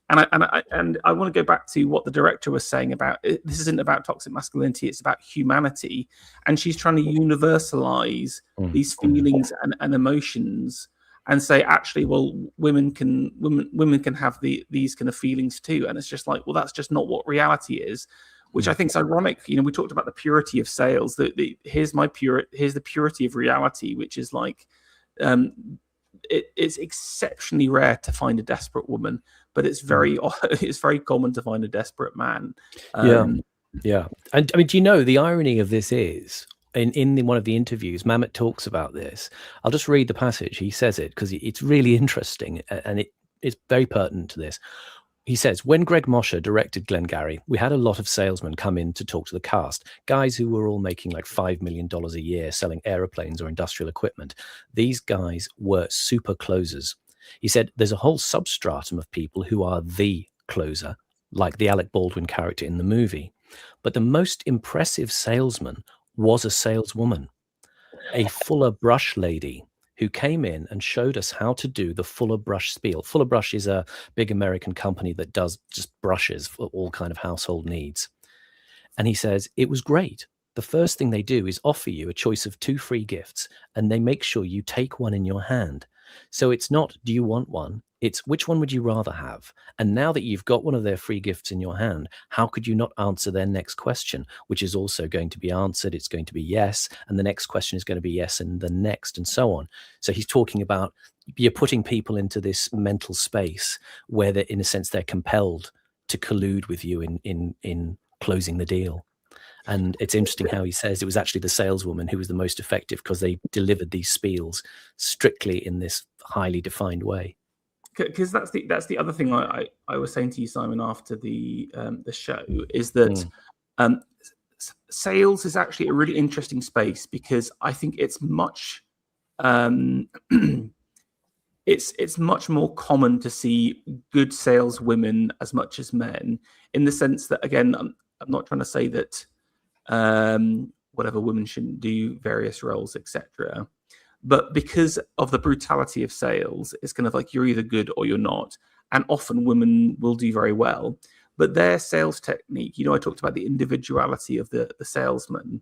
And I want to go back to what the director was saying about this isn't about toxic masculinity, it's about humanity. And she's trying to universalize these feelings and emotions and say, actually, well, women can have these kind of feelings too. And it's just like, well, that's just not what reality is, which I think is ironic. We talked about the purity of sales. Here's the purity of reality, which is like, it's exceptionally rare to find a desperate woman, but it's very common to find a desperate man. Yeah. And I mean, do you know, the irony of this is in one of the interviews, Mamet talks about this. I'll just read the passage. He says it because it's really interesting and it's very pertinent to this. He says, when Greg Mosher directed Glengarry, we had a lot of salesmen come in to talk to the cast, guys who were all making like $5 million a year selling aeroplanes or industrial equipment. These guys were super closers. He said, there's a whole substratum of people who are the closer, like the Alec Baldwin character in the movie. But the most impressive salesman was a saleswoman, a Fuller Brush lady, who came in and showed us how to do the Fuller Brush spiel. Fuller Brush is a big American company that does just brushes for all kind of household needs. And he says, it was great. The first thing they do is offer you a choice of 2 free gifts, and they make sure you take one in your hand. So it's not, do you want one? It's, which one would you rather have? And now that you've got one of their free gifts in your hand, how could you not answer their next question, which is also going to be answered? It's going to be yes. And the next question is going to be yes. And the next, and so on. So he's talking about, you're putting people into this mental space where they're, in a sense, they're compelled to collude with you in closing the deal. And it's interesting how he says it was actually the saleswoman who was the most effective because they delivered these spiels strictly in this highly defined way. Because that's the other thing I was saying to you, Simon, after the show, is that sales is actually a really interesting space, because I think it's much it's much more common to see good saleswomen as much as men, in the sense that, again, I'm not trying to say that whatever, women shouldn't do various roles, etc. But because of the brutality of sales, it's kind of like you're either good or you're not. And often women will do very well. But their sales technique, I talked about the individuality of the salesman,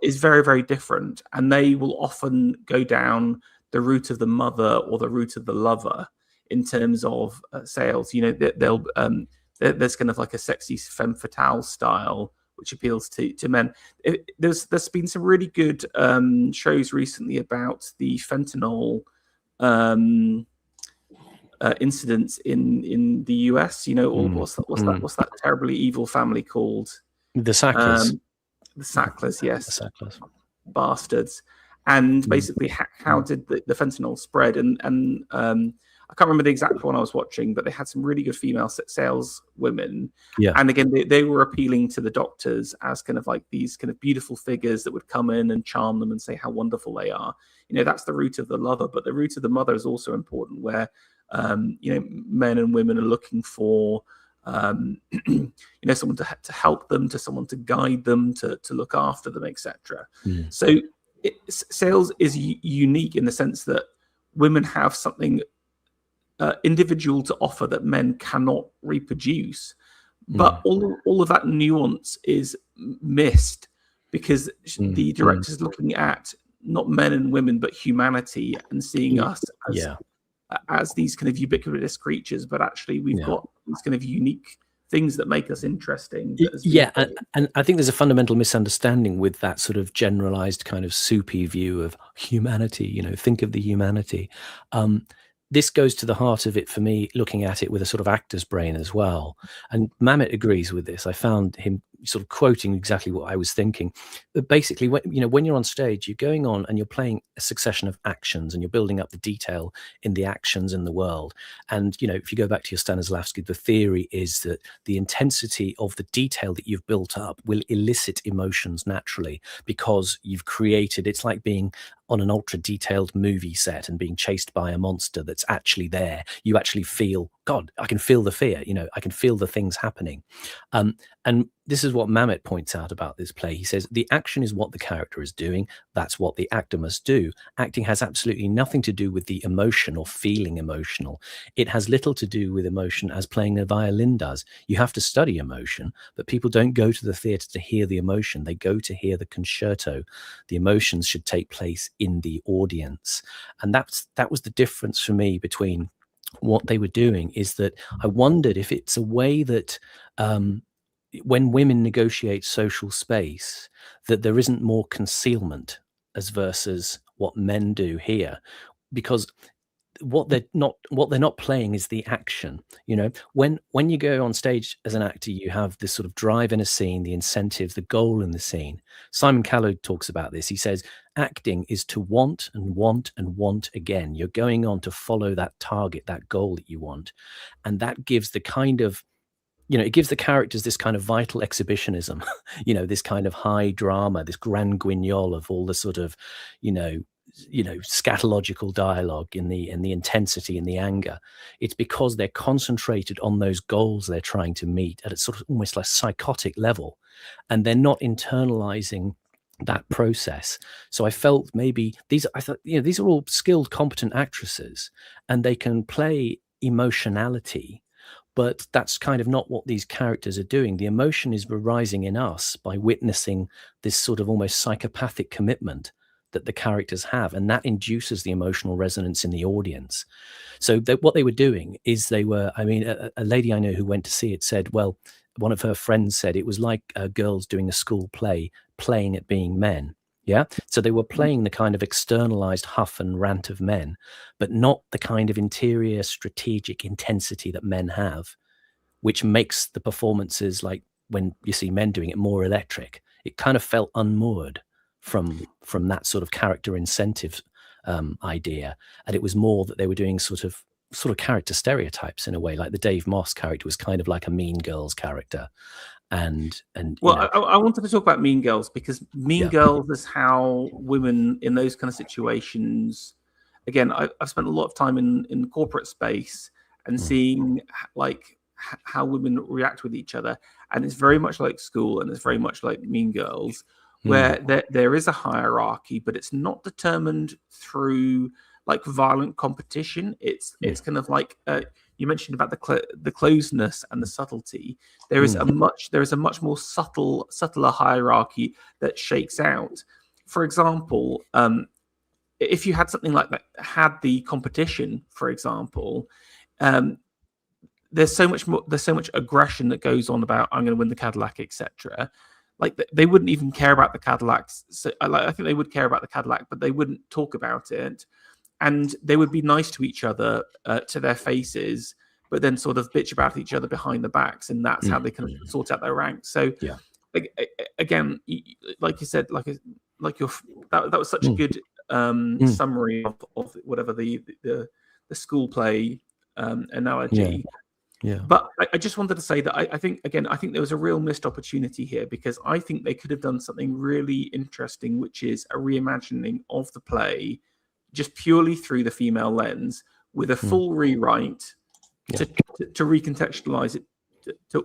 is very, very different. And they will often go down the route of the mother or the route of the lover in terms of sales. There's kind of like a sexy femme fatale style which appeals to men. There's been some really good shows recently about the fentanyl incidents in the US. What's that terribly evil family called? The Sacklers. The Sacklers, yes. The Sacklers. Bastards. And basically, how did the fentanyl spread? And I can't remember the exact one I was watching, but they had some really good female sales women. Yeah. And again, they were appealing to the doctors as kind of like these kind of beautiful figures that would come in and charm them and say how wonderful they are. That's the root of the lover, but the root of the mother is also important, where men and women are looking for someone to help them, to someone to guide them, to look after them, etc. So sales is unique in the sense that women have something individual to offer that men cannot reproduce, but all of that nuance is missed because the director is looking at not men and women but humanity and seeing us as these kind of ubiquitous creatures, but actually we've got these kind of unique things that make us interesting. And I think there's a fundamental misunderstanding with that sort of generalized kind of soupy view of humanity. Think of the humanity. This goes to the heart of it for me, looking at it with a sort of actor's brain as well. And Mamet agrees with this. I found him sort of quoting exactly what I was thinking. But basically, when you're on stage, you're going on and you're playing a succession of actions and you're building up the detail in the actions in the world. And, if you go back to your Stanislavski, the theory is that the intensity of the detail that you've built up will elicit emotions naturally because you've created, it's like being on an ultra detailed movie set and being chased by a monster that's actually there. You actually feel, God, I can feel the fear, I can feel the things happening. And this is what Mamet points out about this play. He says, the action is what the character is doing. That's what the actor must do. Acting has absolutely nothing to do with the emotion or feeling emotional. It has little to do with emotion as playing a violin does. You have to study emotion, but people don't go to the theatre to hear the emotion. They go to hear the concerto. The emotions should take place in the audience. And that was the difference for me between what they were doing, is that I wondered if it's a way that when women negotiate social space, that there isn't more concealment as versus what men do here, because what they're not playing is the action. When you go on stage as an actor, you have this sort of drive in a scene, the incentive, the goal in the scene. Simon Callow talks about this. He says acting is to want and want and want again. You're going on to follow that target, that goal that you want, and that gives the kind of, it gives the characters this kind of vital exhibitionism, this kind of high drama, this grand guignol of all the sort of, scatological dialogue in the intensity and the anger. It's because they're concentrated on those goals they're trying to meet at a sort of almost like psychotic level, and they're not internalizing that process. So I felt maybe these are all skilled, competent actresses, and they can play emotionality. But that's kind of not what these characters are doing. The emotion is arising in us by witnessing this sort of almost psychopathic commitment that the characters have, and that induces the emotional resonance in the audience. So what they were doing is a lady I know who went to see it said, well, one of her friends said it was like girls doing a school play, playing at being men. Yeah. So they were playing the kind of externalized huff and rant of men, but not the kind of interior strategic intensity that men have, which makes the performances, like when you see men doing it, more electric. It kind of felt unmoored from that sort of character incentive idea. And it was more that they were doing sort of character stereotypes in a way, like the Dave Moss character was kind of like a Mean Girls character. And I wanted to talk about Mean Girls because Mean Girls is how women in those kind of situations. Again, I've spent a lot of time in corporate space and seeing like how women react with each other, and it's very much like school, and it's very much like Mean Girls, where there is a hierarchy, but it's not determined through like violent competition. It's kind of like you mentioned about the closeness and the subtlety. There is a much more subtler hierarchy that shakes out. For example, if you had something like that, had the competition, for example, there's so much aggression that goes on about I'm going to win the Cadillac, etc. Like they wouldn't even care about the Cadillacs. So I think they would care about the Cadillac, but they wouldn't talk about it. And they would be nice to each other to their faces, but then sort of bitch about each other behind the backs, and that's how they kind of sort out their ranks. So, again, like you said, that was such a good summary of whatever the school play analogy. Yeah. But I just wanted to say that I think there was a real missed opportunity here, because I think they could have done something really interesting, which is a reimagining of the play just purely through the female lens, with a full rewrite to recontextualize it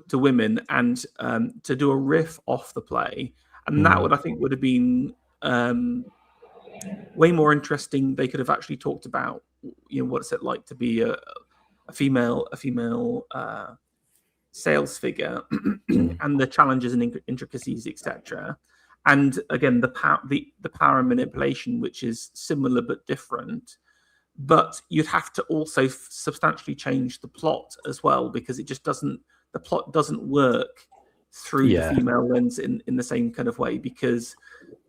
to women, and to do a riff off the play. And that would have been way more interesting. They could have actually talked about, what's it like to be a female sales figure and the challenges and intricacies, etc. And again, the power and manipulation, which is similar but different. But you'd have to also substantially change the plot as well, because the plot doesn't work through the female lens in the same kind of way, because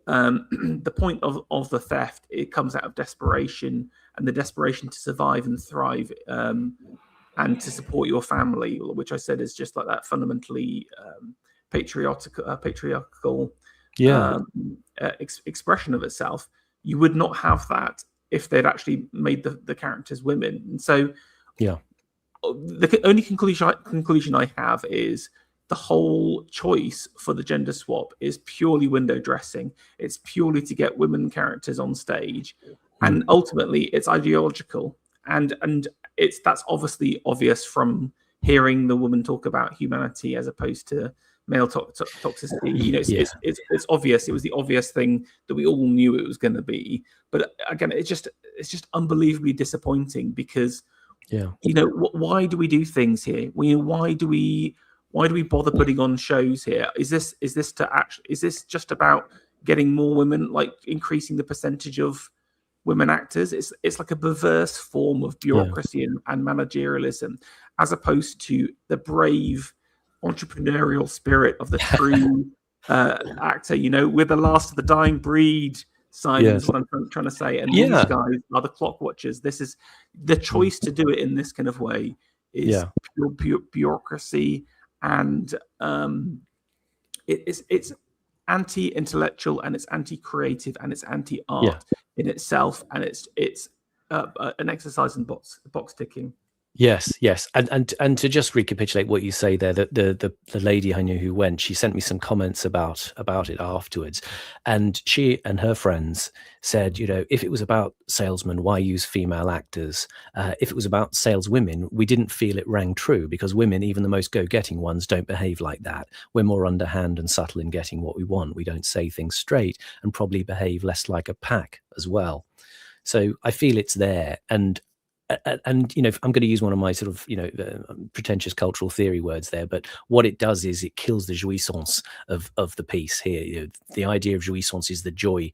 the point of the theft, it comes out of desperation, and the desperation to survive and thrive, and to support your family, which I said is just like that fundamentally patriarchal expression of itself. You would not have that if they'd actually made the characters women. And so the only conclusion I have is the whole choice for the gender swap is purely window dressing. It's purely to get women characters on stage, and ultimately it's ideological, and that's obviously obvious from hearing the woman talk about humanity as opposed to male toxicity. It's obvious. It was the obvious thing that we all knew it was going to be. But again, it's just unbelievably disappointing, because why do we do things here? Why do we bother putting on shows here? Is this just about getting more women, like increasing the percentage of women actors? It's like a perverse form of bureaucracy and managerialism, as opposed to the brave entrepreneurial spirit of the true actor. We're the last of the dying breed, Simon, is what I'm trying to say. And these guys are the clock watchers. This is the choice to do it in this kind of way is pure bureaucracy, and it's anti-intellectual, and it's anti-creative, and it's anti-art in itself, and it's an exercise in box ticking. Yes, and to just recapitulate what you say there, the lady I knew who went, she sent me some comments about it afterwards, and she and her friends said, if it was about salesmen, why use female actors? If it was about saleswomen, we didn't feel it rang true, because women, even the most go-getting ones, don't behave like that. We're more underhand and subtle in getting what we want. We don't say things straight, and probably behave less like a pack as well. So I feel it's there, and I'm going to use one of my sort of pretentious cultural theory words there, but what it does is it kills the jouissance of the piece here. The idea of jouissance is the joy.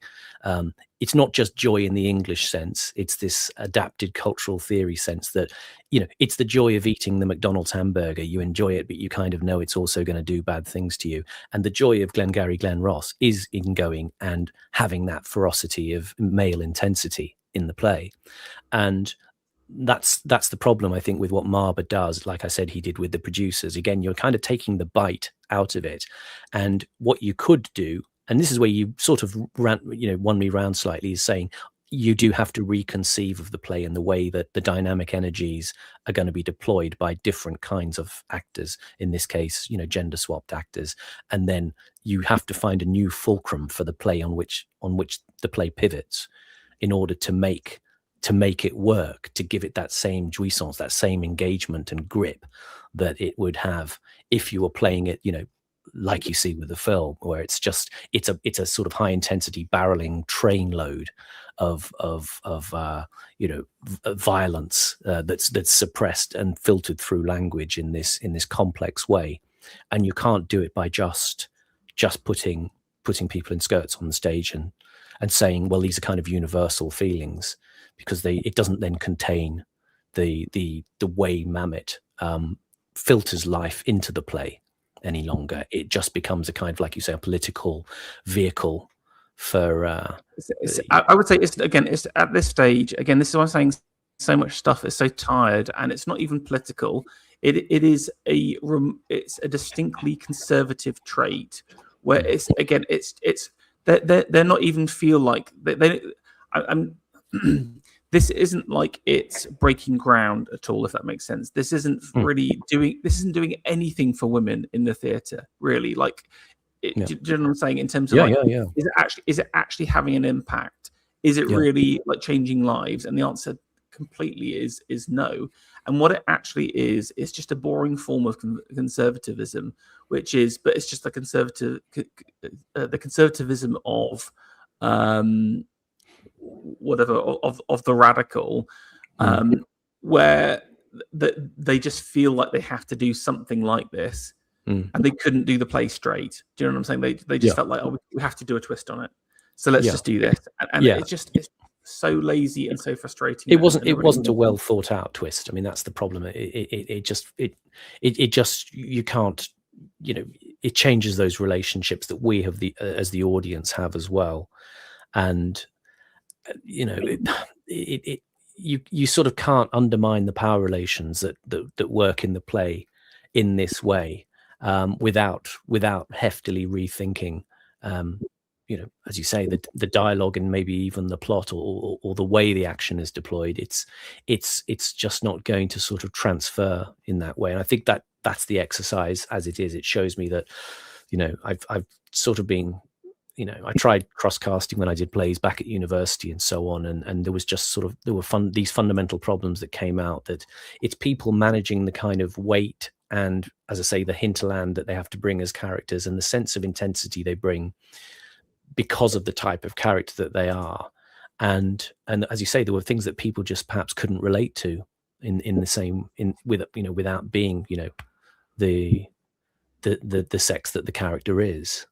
It's not just joy in the English sense. It's this adapted cultural theory sense that it's the joy of eating the McDonald's hamburger. You enjoy it, but you kind of know it's also going to do bad things to you. And the joy of Glengarry Glen Ross is in going and having that ferocity of male intensity in the play. And that's the problem, I think, with what Marber does. Like I said, he did with the producers. Again, you're kind of taking the bite out of it. And what you could do, and this is where you sort of won me round slightly, is saying you do have to reconceive of the play in the way that the dynamic energies are going to be deployed by different kinds of actors, in this case, gender swapped actors. And then you have to find a new fulcrum for the play on which the play pivots, in order to make it work, to give it that same jouissance, that same engagement and grip that it would have if you were playing it, like you see with the film, where it's a sort of high intensity barreling train load of violence that's suppressed and filtered through language in this complex way. And you can't do it by just putting people in skirts on the stage and saying, well, these are kind of universal feelings, because it doesn't then contain the way Mamet filters life into the play any longer. It just becomes a kind of, like you say, a political vehicle for. I would say it's at this stage. Again, this is why I'm saying so much stuff is so tired, and it's not even political. It's a distinctly conservative trait where they're not even feel like they this isn't like it's breaking ground at all, if that makes sense. This isn't doing anything for women in the theatre, really. Like, do you know what I'm saying? In terms of is it actually having an impact? Is it really like changing lives? And the answer completely is no. And what it actually is just a boring form of conservatism, but it's just the conservatism of whatever of the radical, where they just feel like they have to do something like this, and they couldn't do the play straight. Do you know what I'm saying? They just felt like, oh, we have to do a twist on it, so let's just do this. And it's so lazy and so frustrating. It wasn't a well thought out twist. I mean, that's the problem. It just you can't, it changes those relationships that we have as the audience have as well. And you sort of can't undermine the power relations that work in the play in this way, without heftily rethinking, as you say, the dialogue and maybe even the plot or the way the action is deployed. It's just not going to sort of transfer in that way. And I think that's the exercise as it is. It shows me that, I've sort of been, I tried cross casting when I did plays back at university and so on, and there was just these fundamental problems that came out, that it's people managing the kind of weight and, as I say, the hinterland that they have to bring as characters and the sense of intensity they bring because of the type of character that they are. And as you say, there were things that people just perhaps couldn't relate to without being, the sex that the character is.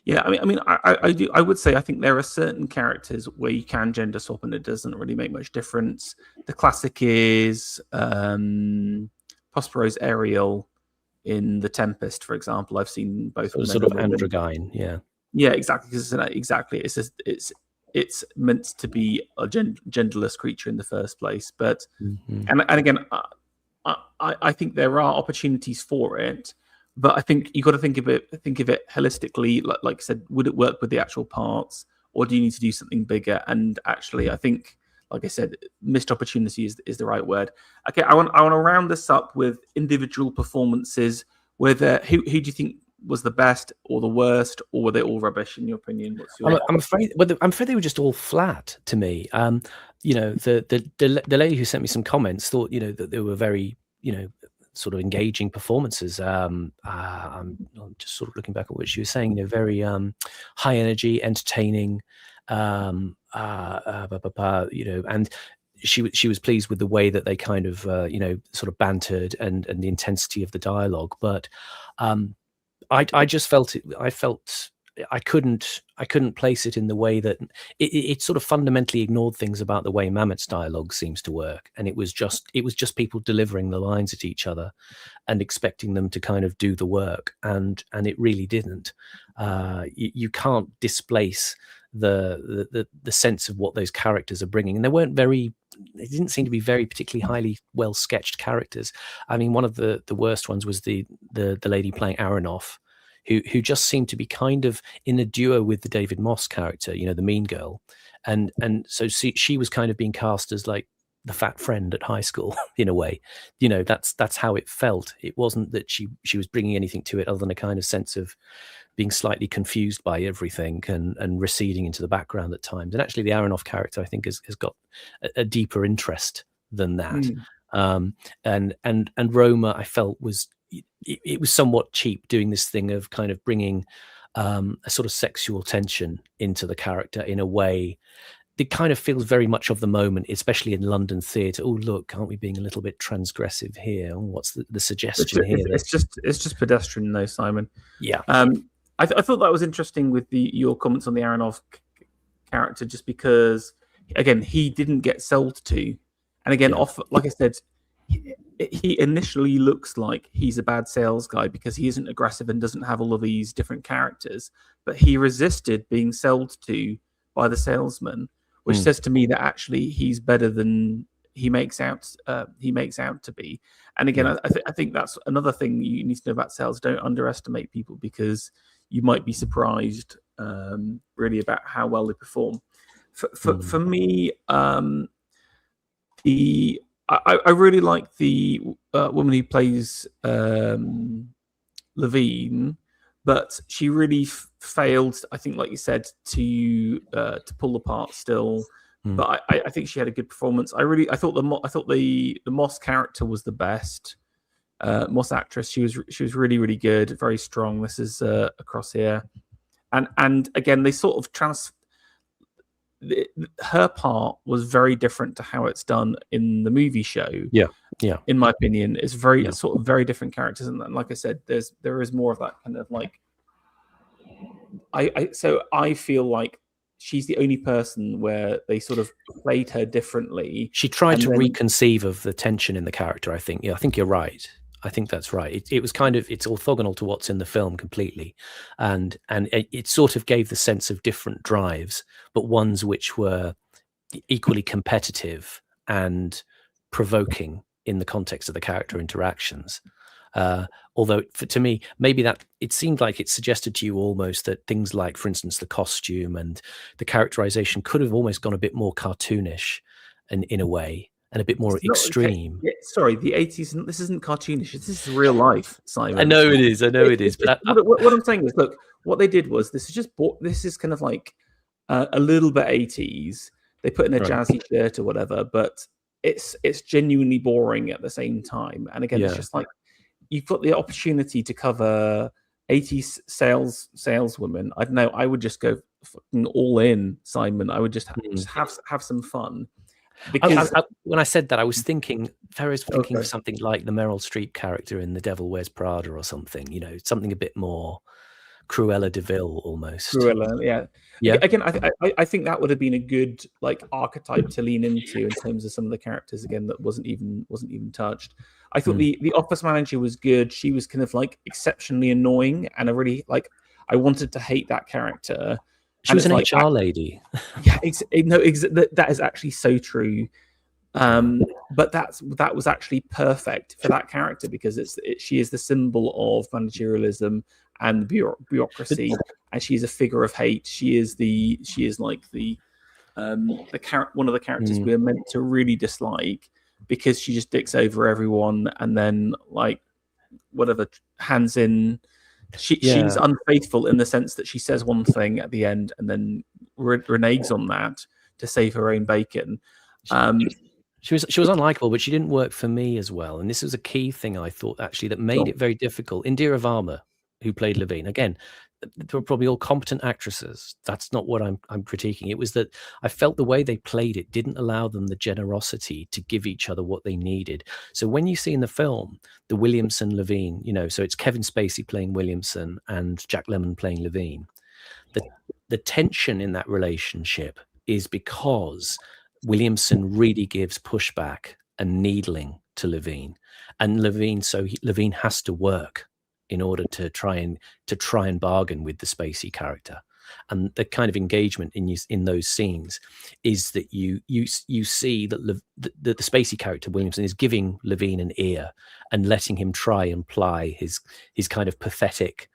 Yeah, I would say I think there are certain characters where you can gender swap and it doesn't really make much difference. The classic is Prospero's Ariel in The Tempest, for example. I've seen both. Sort of androgyne, yeah, exactly. Because it's meant to be a genderless creature in the first place, but and again, I think there are opportunities for it. But I think you got to think of it holistically. Like I said, would it work with the actual parts, or do you need to do something bigger? And actually, I think, like I said, missed opportunity is the right word. Okay, I want to round this up with individual performances. Whether who do you think was the best or the worst, or were they all rubbish in your opinion? I'm afraid they were just all flat to me. The lady who sent me some comments thought that they were very sort of engaging performances. I'm just sort of looking back at what she was saying, very high energy, entertaining, and she was pleased with the way that they kind of sort of bantered and the intensity of the dialogue. But I just felt I couldn't place it in the way that it sort of fundamentally ignored things about the way Mamet's dialogue seems to work, and it was just people delivering the lines at each other and expecting them to kind of do the work, and it really didn't. You can't displace the sense of what those characters are bringing, and they didn't seem to be very particularly highly well sketched characters. I mean, one of the worst ones was the lady playing Aronoff, who just seemed to be kind of in a duo with the David Moss character, the mean girl. And so she was kind of being cast as like the fat friend at high school in a way. That's how it felt. It wasn't that she was bringing anything to it other than a kind of sense of being slightly confused by everything and receding into the background at times. And actually the Aronoff character, I think, has got a deeper interest than that. And Roma, I felt, it was somewhat cheap, doing this thing of kind of bringing a sort of sexual tension into the character in a way that kind of feels very much of the moment, especially in London theatre. Oh, look, aren't we being a little bit transgressive here? Oh, what's the suggestion here? It's just pedestrian, though, Simon. Yeah. I thought that was interesting with your comments on the Aronoff character, just because, again, he didn't get sold to, and again, like I said, he initially looks like he's a bad sales guy because he isn't aggressive and doesn't have all of these different characters, but he resisted being sold to by the salesman, which says to me that actually he's better than he makes out to be. And again, I think that's another thing you need to know about sales. Don't underestimate people, because you might be surprised really about how well they perform. For me, I really like the woman who plays Levine, but she really failed, I think, like you said, to pull the part still. But I think she had a good performance. I thought the Moss character was the best. Moss actress, she was really, really good, very strong. This is across here, and again they sort of her part was very different to how it's done in the movie show. Yeah. In my opinion, it's it's sort of very different characters, and like I said, there is more of that kind of like. So I feel like she's the only person where they sort of played her differently. She tried to reconceive of the tension in the character. I think. Yeah, I think you're right. I think that's right. It was kind of, it's orthogonal to what's in the film completely, and it sort of gave the sense of different drives, but ones which were equally competitive and provoking in the context of the character interactions. Although to me, maybe that it seemed like it suggested to you almost that things like, for instance, the costume and the characterization could have almost gone a bit more cartoonish, and in a way, and a bit more extreme. Sorry, the 80s. This isn't cartoonish. This is real life, Simon. I know it is. But what I'm saying is, look, what they did was this is kind of like a little bit 80s. They put in a jazzy shirt or whatever, but it's genuinely boring at the same time. And again, it's just like you've got the opportunity to cover 80s saleswomen. I don't know. I would just go fucking all in, Simon. I would just have some fun. Because when I said that, I was thinking of something like the Meryl Streep character in The Devil Wears Prada or something, something a bit more Cruella de Vil almost. Cruella, yeah. Again, I think that would have been a good like archetype to lean into in terms of some of the characters again that wasn't even touched. I thought the office manager was good. She was kind of like exceptionally annoying, and I wanted to hate that character. She was an HR lady. Yeah, that is actually so true. But that was actually perfect for that character because she is the symbol of managerialism and bureaucracy, and she's a figure of hate. She is like one of the characters we're meant to really dislike because she just dicks over everyone and then like whatever hands in. She's unfaithful in the sense that she says one thing at the end and then reneges on that to save her own bacon. She was unlikable, but she didn't work for me as well. And this was a key thing I thought actually that made it very difficult. Indira Varma, who played Levine, again, they were probably all competent actresses. That's not what I'm critiquing. It was that I felt the way they played it didn't allow them the generosity to give each other what they needed. So when you see in the film the Williamson Levine, so it's Kevin Spacey playing Williamson and Jack Lemmon playing Levine, the tension in that relationship is because Williamson really gives pushback and needling to Levine, and Levine has to work in order to try and bargain with the Spacey character. And the kind of engagement in those scenes is that you see that the Spacey character Williamson is giving Levine an ear and letting him try and ply his kind of pathetic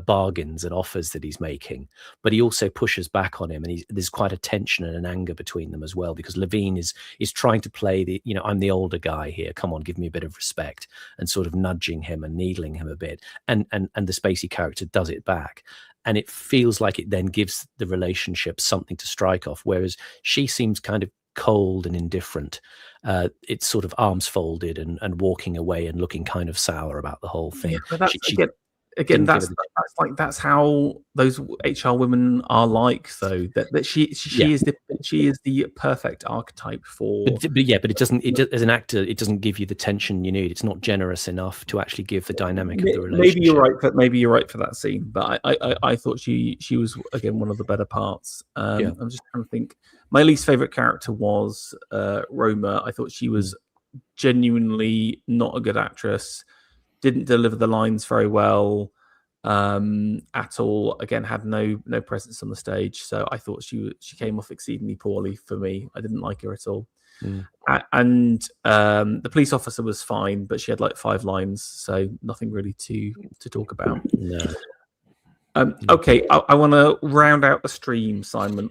bargains and offers that he's making, but he also pushes back on him, and there's quite a tension and an anger between them as well, because Levine is trying to play the I'm the older guy here, come on, give me a bit of respect, and sort of nudging him and needling him a bit, and the Spacey character does it back, and it feels like it then gives the relationship something to strike off, whereas she seems kind of cold and indifferent. It's sort of arms folded and walking away and looking kind of sour about the whole thing. Again, that's how those HR women are like, though. That she is the perfect archetype for. But it doesn't. As an actor, it doesn't give you the tension you need. It's not generous enough to actually give the dynamic of the relationship. Maybe you're right for that scene, but I thought she was again one of the better parts. I'm just trying to think. My least favorite character was Roma. I thought she was genuinely not a good actress. Didn't deliver the lines very well at all. Again, had no presence on the stage. So I thought she came off exceedingly poorly for me. I didn't like her at all. And the police officer was fine, but she had like 5 lines, so nothing really to talk about. No. Okay, I want to round out the stream, Simon.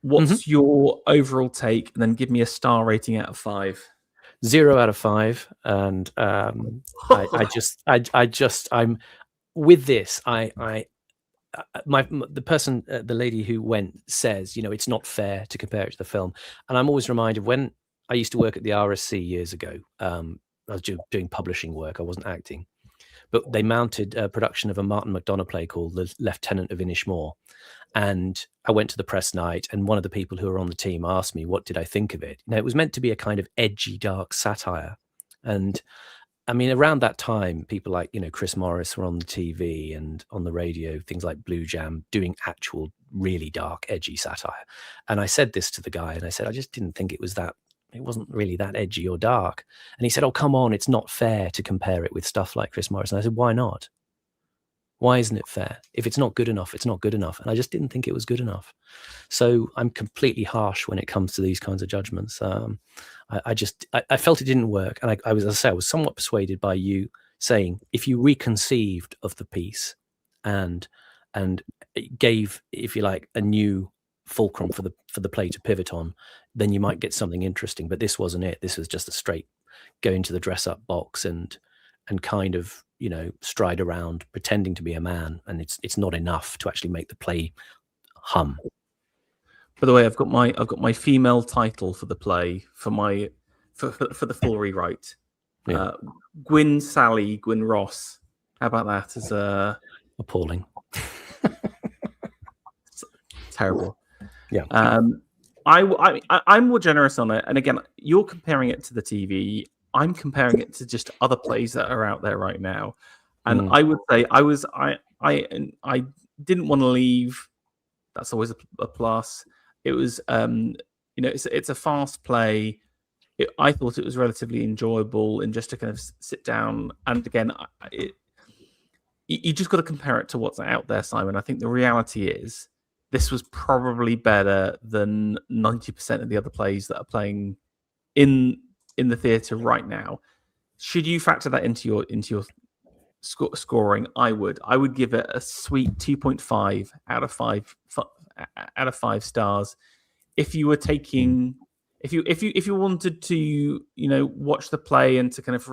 What's your overall take? And then give me a star rating out of 5. 0 out of 5. And I'm with this. The person, the lady who went, says, it's not fair to compare it to the film. And I'm always reminded, when I used to work at the RSC years ago, I was doing publishing work. I wasn't acting, but they mounted a production of a Martin McDonagh play called The Lieutenant of Inishmore. And I went to the press night, and one of the people who were on the team asked me, what did I think of it? It was meant to be a kind of edgy, dark satire. And I mean, around that time, people like, Chris Morris were on the TV and on the radio, things like Blue Jam, doing actual really dark, edgy satire. And I said this to the guy, and I said, I just didn't think it wasn't really that edgy or dark. And he said, oh, come on, it's not fair to compare it with stuff like Chris Morris. And I said, why not? Why isn't it fair? If it's not good enough, it's not good enough. And I just didn't think it was good enough. So I'm completely harsh when it comes to these kinds of judgments. I felt it didn't work. And I was somewhat persuaded by you saying, if you reconceived of the piece and gave, if you like, a new fulcrum for the play to pivot on, then you might get something interesting. But this wasn't it. This was just a straight go into the dress up box and kind of, stride around pretending to be a man, and it's not enough to actually make the play hum. By the way, I've got my female title for the play for the full rewrite. Yeah. Gwyn Ross. How about that? As appalling. Terrible. Yeah. I'm more generous on it, and again, you're comparing it to the TV. I'm comparing it to just other plays that are out there right now, and I would say I didn't want to leave. That's always a plus. It was it's a fast play. I thought it was relatively enjoyable, and just to kind of sit down. And again, you just got to compare it to what's out there, Simon. I think the reality is this was probably better than 90% of the other plays that are playing in the theatre right now. Should you factor that into your scoring? I would give it a sweet 2.5 out of 5 stars. If you were taking, if you wanted to, watch the play and to kind of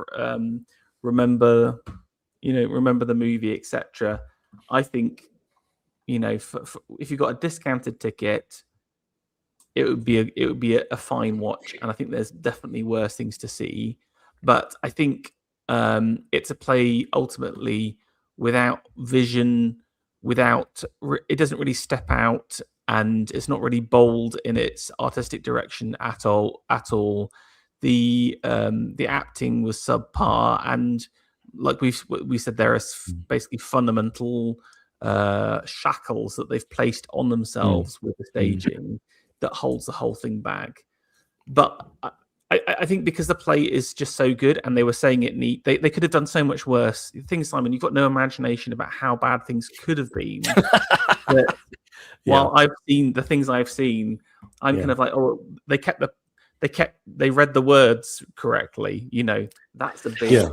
remember the movie, etc. I think, if you got a discounted ticket, it would be a fine watch, and I think there's definitely worse things to see. But I think it's a play ultimately without vision, it doesn't really step out, and it's not really bold in its artistic direction at all. The acting was subpar, and like we said, there are basically fundamental shackles that they've placed on themselves with the staging that holds the whole thing back. But I think because the play is just so good, and they were saying it neat, they could have done so much worse things. Simon, you've got no imagination about how bad things could have been. While I've seen the things I've seen, I'm kind of like, oh, they read the words correctly. That's the big.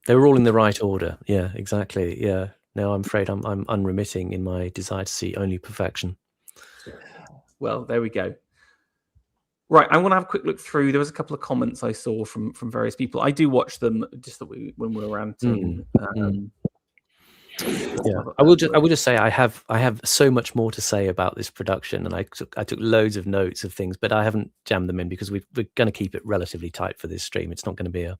They were all in the right order. Yeah, exactly. Yeah. No, I'm afraid I'm unremitting in my desire to see only perfection. Well, there we go. Right, I want to have a quick look through. There was a couple of comments I saw from various people. I do watch them just when we're ranting. I will just say I have so much more to say about this production, and I took loads of notes of things, but I haven't jammed them in because we're going to keep it relatively tight for this stream. It's not going to be a.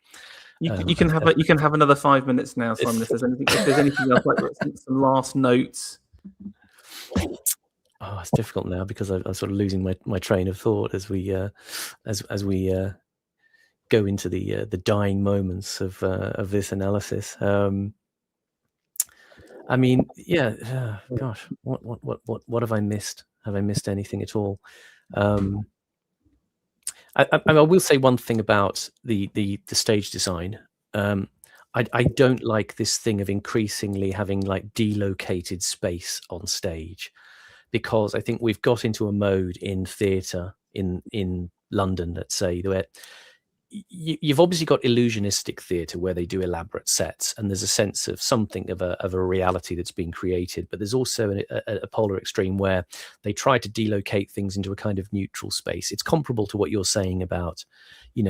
You can have another 5 minutes now, Simon. If there's anything else, like some last notes. Oh, it's difficult now because I'm sort of losing my train of thought as we go into the dying moments of this analysis. I mean, gosh, what have I missed? Have I missed anything at all? I will say one thing about the stage design. I don't like this thing of increasingly having like delocated space on stage, because I think we've got into a mode in theatre in London, let's say, where you've obviously got illusionistic theatre where they do elaborate sets, and there's a sense of something of a reality that's being created. But there's also a polar extreme where they try to delocate things into a kind of neutral space. It's comparable to what you're saying about,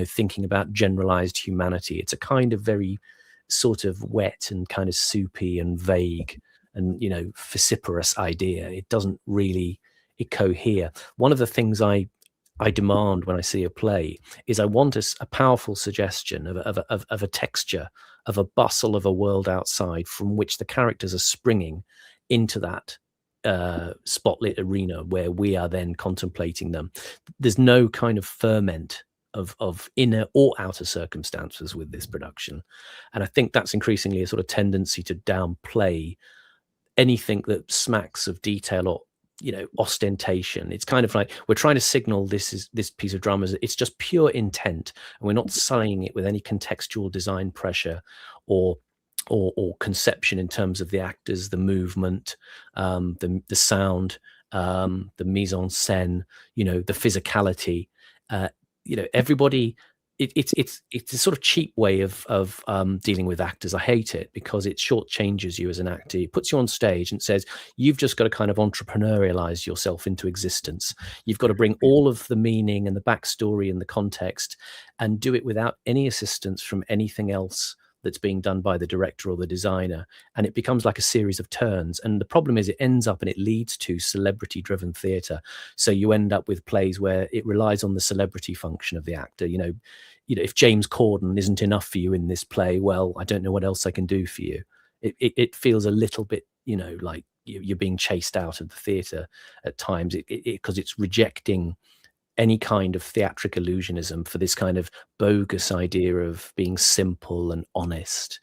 thinking about generalized humanity. It's a kind of very sort of wet and kind of soupy and vague and vociferous idea. It doesn't really cohere. One of the things I demand when I see a play is I want a powerful suggestion of a texture, of a bustle of a world outside from which the characters are springing into that spotlit arena where we are then contemplating them. There's no kind of ferment of inner or outer circumstances with this production. And I think that's increasingly a sort of tendency to downplay anything that smacks of detail or ostentation. It's kind of like we're trying to signal this piece of drama it's just pure intent, and we're not selling it with any contextual design pressure or conception in terms of the actors, the movement, the sound, the mise en scène, the physicality. Everybody. It's a sort of cheap way of dealing with actors. I hate it because it shortchanges you as an actor. It puts you on stage and says you've just got to kind of entrepreneurialize yourself into existence. You've got to bring all of the meaning and the backstory and the context and do it without any assistance from anything else that's being done by the director or the designer. And it becomes like a series of turns. And the problem is it ends up and it leads to celebrity-driven theatre. So you end up with plays where it relies on the celebrity function of the actor. If James Corden isn't enough for you in this play, well, I don't know what else I can do for you. It feels a little bit, like you're being chased out of the theatre at times because it's rejecting any kind of theatric illusionism for this kind of bogus idea of being simple and honest.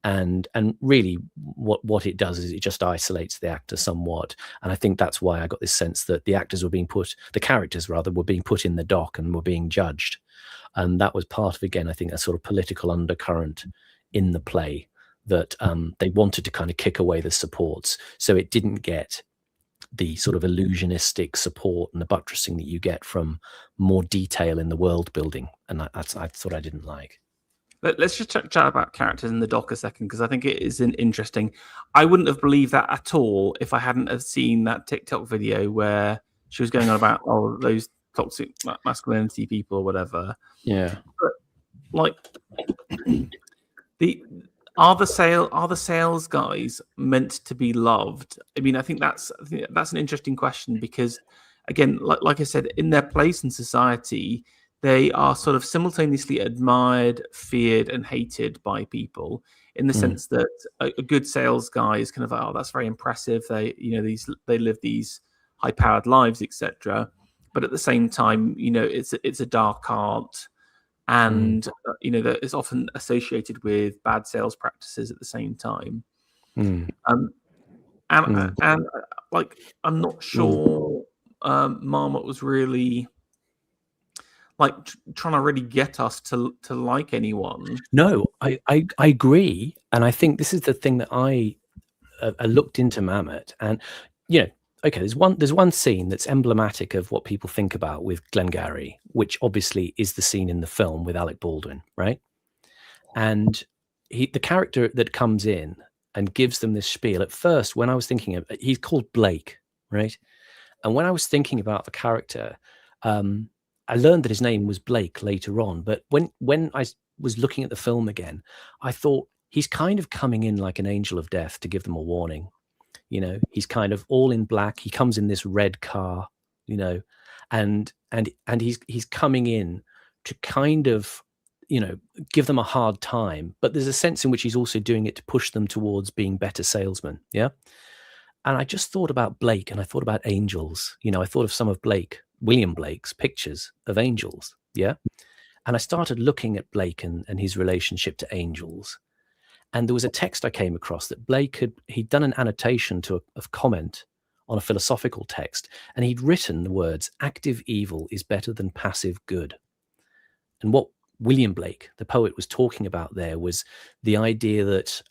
And really what it does is it just isolates the actor somewhat. And I think that's why I got this sense that the characters were being put in the dock and were being judged. And that was part of, again, I think a sort of political undercurrent in the play that they wanted to kind of kick away the supports. So it didn't get the sort of illusionistic support and the buttressing that you get from more detail in the world building. And I thought I didn't like. Let's just chat about characters in the dock a second, because I think it is interesting. I wouldn't have believed that at all if I hadn't have seen that TikTok video where she was going on about those toxic masculinity people or whatever. Yeah. But, Are the sales guys meant to be loved? I mean, I think that's an interesting question because, again, like I said, in their place in society, they are sort of simultaneously admired, feared, and hated by people. In the sense that a good sales guy is kind of, oh, that's very impressive. They live these high-powered lives, etc. But at the same time, it's a dark art. And that is often associated with bad sales practices at the same time. I'm not sure Marmot was really trying to really get us to like anyone. No, I agree, and I think this is the thing that I looked into Mamet, and okay, there's one scene that's emblematic of what people think about with Glengarry, which obviously is the scene in the film with Alec Baldwin, right? And the character that comes in and gives them this spiel, at first, when I was thinking of, he's called Blake, right? And when I was thinking about the character, I learned that his name was Blake later on. But when I was looking at the film again, I thought he's kind of coming in like an angel of death to give them a warning. He's kind of all in black. He comes in this red car, and he's coming in to kind of, give them a hard time. But there's a sense in which he's also doing it to push them towards being better salesmen. Yeah. And I just thought about Blake, and I thought about angels. I thought of some of William Blake's pictures of angels. Yeah. And I started looking at Blake and his relationship to angels. And there was a text I came across that Blake he'd done an annotation to a comment on a philosophical text, and he'd written the words, "Active evil is better than passive good." And what William Blake, the poet, was talking about there was the idea that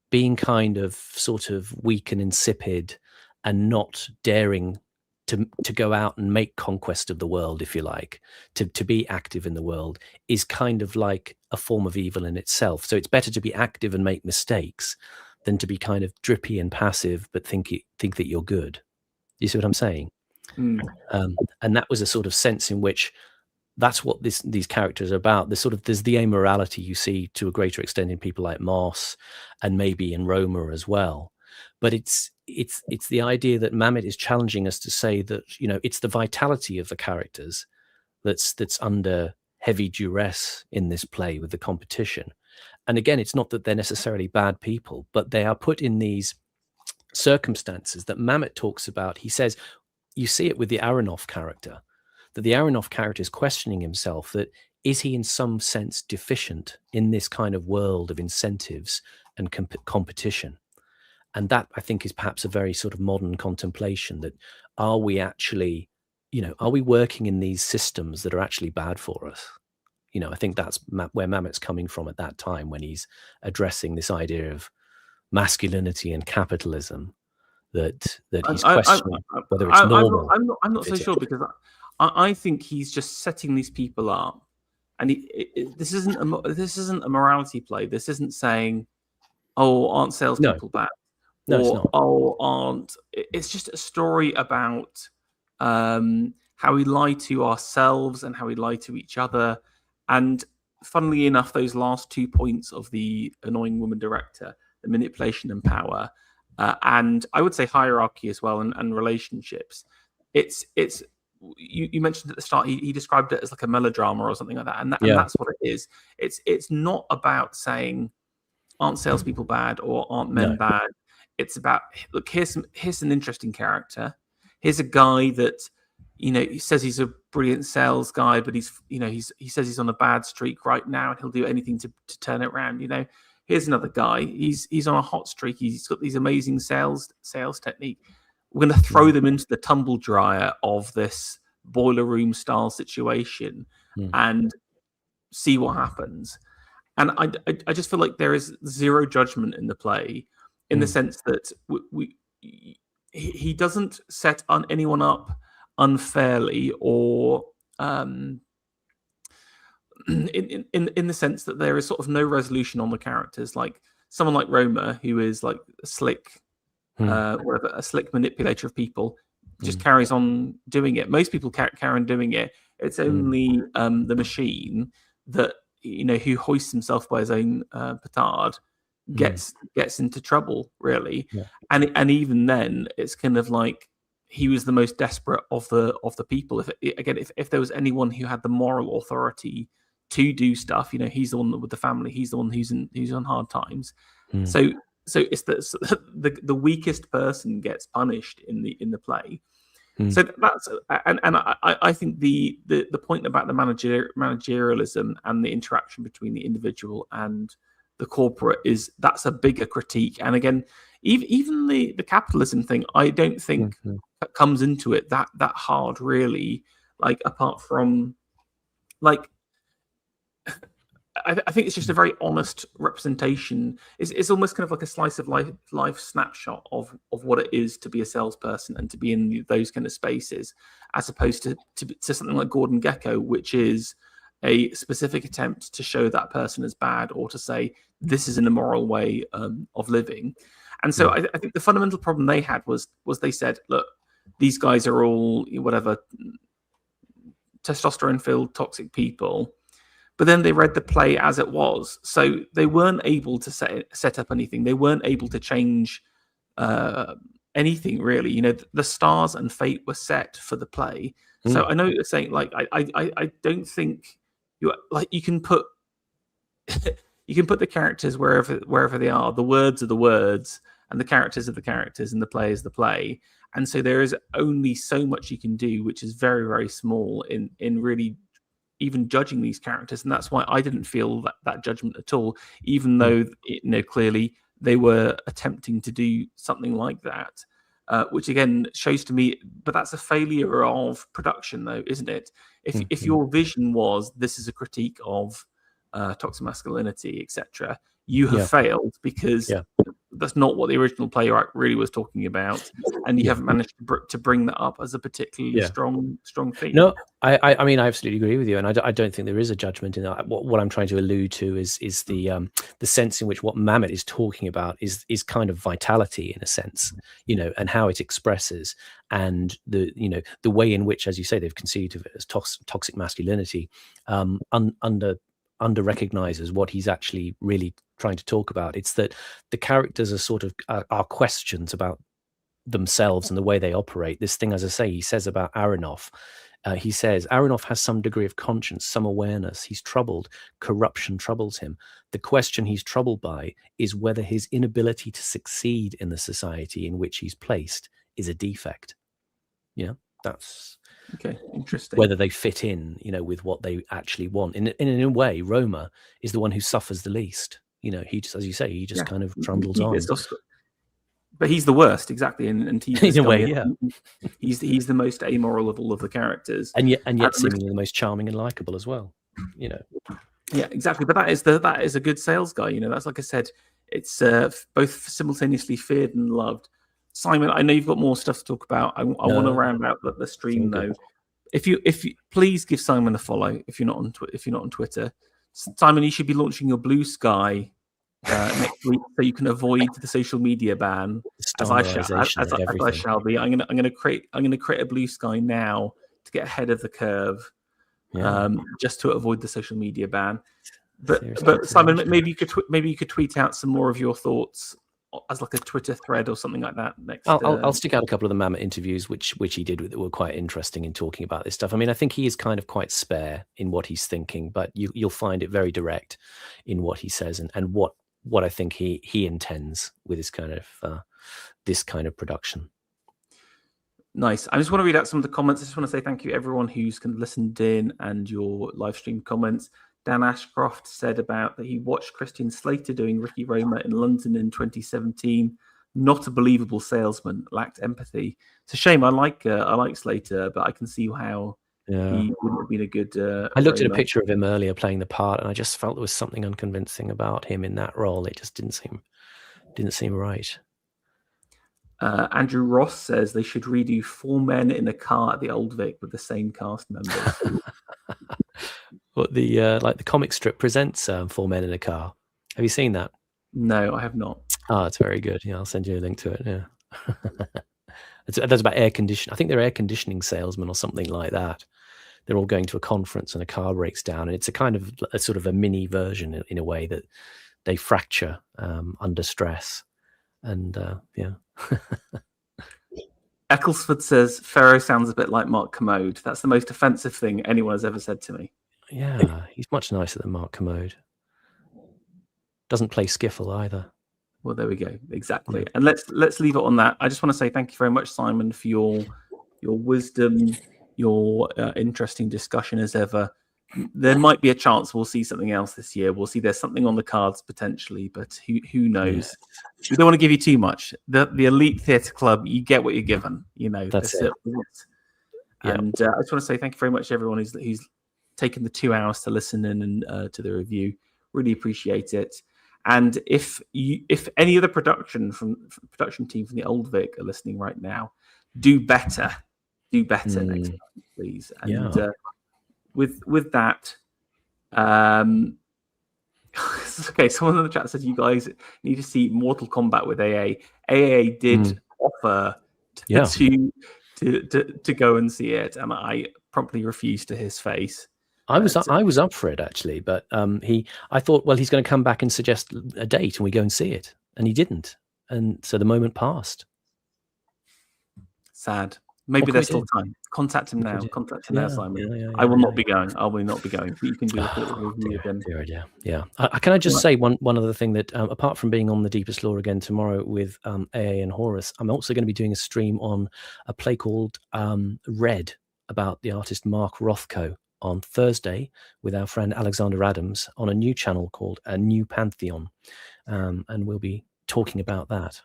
being kind of sort of weak and insipid and not daring to go out and make conquest of the world, if you like, to be active in the world, is kind of like a form of evil in itself. So it's better to be active and make mistakes than to be kind of drippy and passive, but think that you're good. You see what I'm saying? Mm. And that was a sort of sense in which that's what these characters are about. There's the amorality you see to a greater extent in people like Moss and maybe in Roma as well. But it's the idea that Mamet is challenging us to say that, it's the vitality of the characters that's under heavy duress in this play with the competition. And again, it's not that they're necessarily bad people, but they are put in these circumstances that Mamet talks about. He says, you see it with the Aronoff character, that the Aronoff character is questioning himself, that is he in some sense deficient in this kind of world of incentives and competition? And that, I think, is perhaps a very sort of modern contemplation, that are we actually, are we working in these systems that are actually bad for us? I think that's where Mamet's coming from at that time, when he's addressing this idea of masculinity and capitalism, that he's questioning whether it's normal. I'm not so sure, because I think he's just setting these people up, and this isn't a morality play. This isn't saying, "Oh, aren't salespeople bad?" No, it's not. "Oh, aren't." It's just a story about how we lie to ourselves and how we lie to each other. And funnily enough, those last 2 points of the annoying woman director, the manipulation and power, and I would say hierarchy as well, and relationships. It's you mentioned at the start, he described it as like a melodrama or something like that, and that's what it is. It's not about saying, aren't salespeople bad or aren't men bad. It's about, look, here's an interesting character. Here's a guy that, he says he's a brilliant sales guy, but he says he's on a bad streak right now, and he'll do anything to turn it around. Here's another guy. He's on a hot streak. He's got these amazing sales technique. We're going to throw them into the tumble dryer of this boiler room style situation and see what happens. And I just feel like there is zero judgment in the play, in the sense that he doesn't set anyone up unfairly, or in the sense that there is sort of no resolution on the characters. Like someone like Roma, who is like a slick, a slick manipulator of people, just carries on doing it. Most people carry on doing it. It's only the machine that, who hoists himself by his own petard, gets into trouble, really. And even then, it's kind of like he was the most desperate of the people. If there was anyone who had the moral authority to do stuff, he's the one with the family. He's the one who's on hard times. So it's the weakest person gets punished in the play. So that's and I think the point about the managerialism and the interaction between the individual and the corporate that's a bigger critique. And again, even the capitalism thing, I don't think comes into it that hard, really. Like, apart from, like, I think it's just a very honest representation. It's almost kind of like a slice of life snapshot of what it is to be a salesperson and to be in those kind of spaces, as opposed to something like Gordon Gekko, which is a specific attempt to show that person as bad, or to say this is an immoral way of living. And so I think the fundamental problem they had was they said, look, these guys are all whatever, testosterone-filled toxic people. But then they read the play as it was, so they weren't able to set up anything. They weren't able to change anything, really. The stars and fate were set for the play. So I know you're saying, like, I don't think you can put the characters wherever they are. The words are the words, and the characters are the characters, and the play is the play. And so there is only so much you can do, which is very, very small in really even judging these characters. And that's why I didn't feel that judgment at all, even though clearly they were attempting to do something like that, which again shows to me, but that's a failure of production, though, isn't it? If your vision was, this is a critique of toxic masculinity, etc., you have failed, because that's not what the original playwright really was talking about, and you haven't managed to bring that up as a particularly strong theme. No, I mean, I absolutely agree with you, and I don't think there is a judgment in that. What I'm trying to allude to is the sense in which what Mamet is talking about is kind of vitality in a sense, and how it expresses, and the way in which, as you say, they've conceived of it as toxic masculinity, under recognizes what he's actually really trying to talk about. It's that the characters are sort of are questions about themselves and the way they operate. This thing, as I say, he says about Aronoff, he says Aronoff has some degree of conscience, some awareness. He's troubled. Corruption troubles him. The question he's troubled by is whether his inability to succeed in the society in which he's placed is a defect. That's okay. Interesting. Whether they fit in, with what they actually want. In a way, Roma is the one who suffers the least. He just, as you say, he just kind of trundles on. But he's the worst, exactly. And in a way, he's the most amoral of all of the characters, and yet seemingly the most charming and likable as well. Yeah, exactly. But that is a good sales guy. That's, like I said, it's both simultaneously feared and loved. Simon, I know you've got more stuff to talk about. I want to round out the stream though. If you please give Simon a follow if you're not on Twitter. Simon, you should be launching your Blue Sky next week, so you can avoid the social media ban. As I shall be. I'm gonna create a Blue Sky now to get ahead of the curve, just to avoid the social media ban. But Simon, maybe you could tweet out some more of your thoughts as like a Twitter thread or something like that next. I'll stick out a couple of the Mamet interviews which he did that were quite interesting in talking about this stuff. I mean, I think he is kind of quite spare in what he's thinking, but you'll find it very direct in what he says and what I think he intends with this kind of production. Nice. I just want to read out some of the comments. I just want to say thank you everyone who's listened in and your live stream comments. Dan Ashcroft said about that he watched Christian Slater doing Ricky Roma in London in 2017. Not a believable salesman, lacked empathy. It's a shame. I like Slater, but I can see how he wouldn't have been a good. I looked at a picture of him earlier playing the part, and I just felt there was something unconvincing about him in that role. It just didn't seem right. Andrew Ross says they should redo 4 Men in a Car at the Old Vic with the same cast members. What the comic strip presents 4 Men in a Car. Have you seen that? No, I have not. Oh, it's very good. Yeah, I'll send you a link to it. Yeah, that's about air conditioning. I think they're air conditioning salesmen or something like that. They're all going to a conference and a car breaks down, and it's a sort of a mini version in a way that they fracture under stress. And Ecclesford says Ferro sounds a bit like Mark Commode. That's the most offensive thing anyone has ever said to me. Yeah, he's much nicer than Mark Commode. Doesn't play skiffle either. Well, there we go. Exactly. Yeah. And let's leave it on that. I just want to say thank you very much, Simon, for your wisdom, your interesting discussion as ever. There might be a chance we'll see something else this year. We'll see there's something on the cards potentially, but who knows? Yeah. We don't want to give you too much. The Elite Theatre Club, you get what you're given. That's it. And I just want to say thank you very much to everyone who's taken the 2 hours to listen in and to the review. Really appreciate it. And if any other production team from the Old Vic are listening right now, do better next time, please. And with that, okay. Someone in the chat says you guys need to see Mortal Kombat with AA. AA did offer to go and see it, and I promptly refused to his face. I was up for it actually, but I thought, well, he's going to come back and suggest a date, and we go and see it, and he didn't, and so the moment passed. Sad. Maybe there's still time. Contact him now. Contact him now, Simon. I will not be going. I will not be going. But you can do a review again. Yeah. Can I just say one other thing that apart from being on the Deepest Lore again tomorrow with AA and Horus, I'm also going to be doing a stream on a play called Red about the artist Mark Rothko on Thursday with our friend Alexander Adams on a new channel called A New Pantheon, and we'll be talking about that.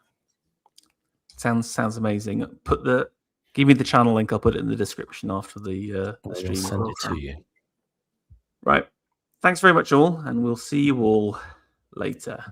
Sounds amazing. Give me the channel link. I'll put it in the description after the stream. Send it to you. Right. Thanks very much, all, and we'll see you all later.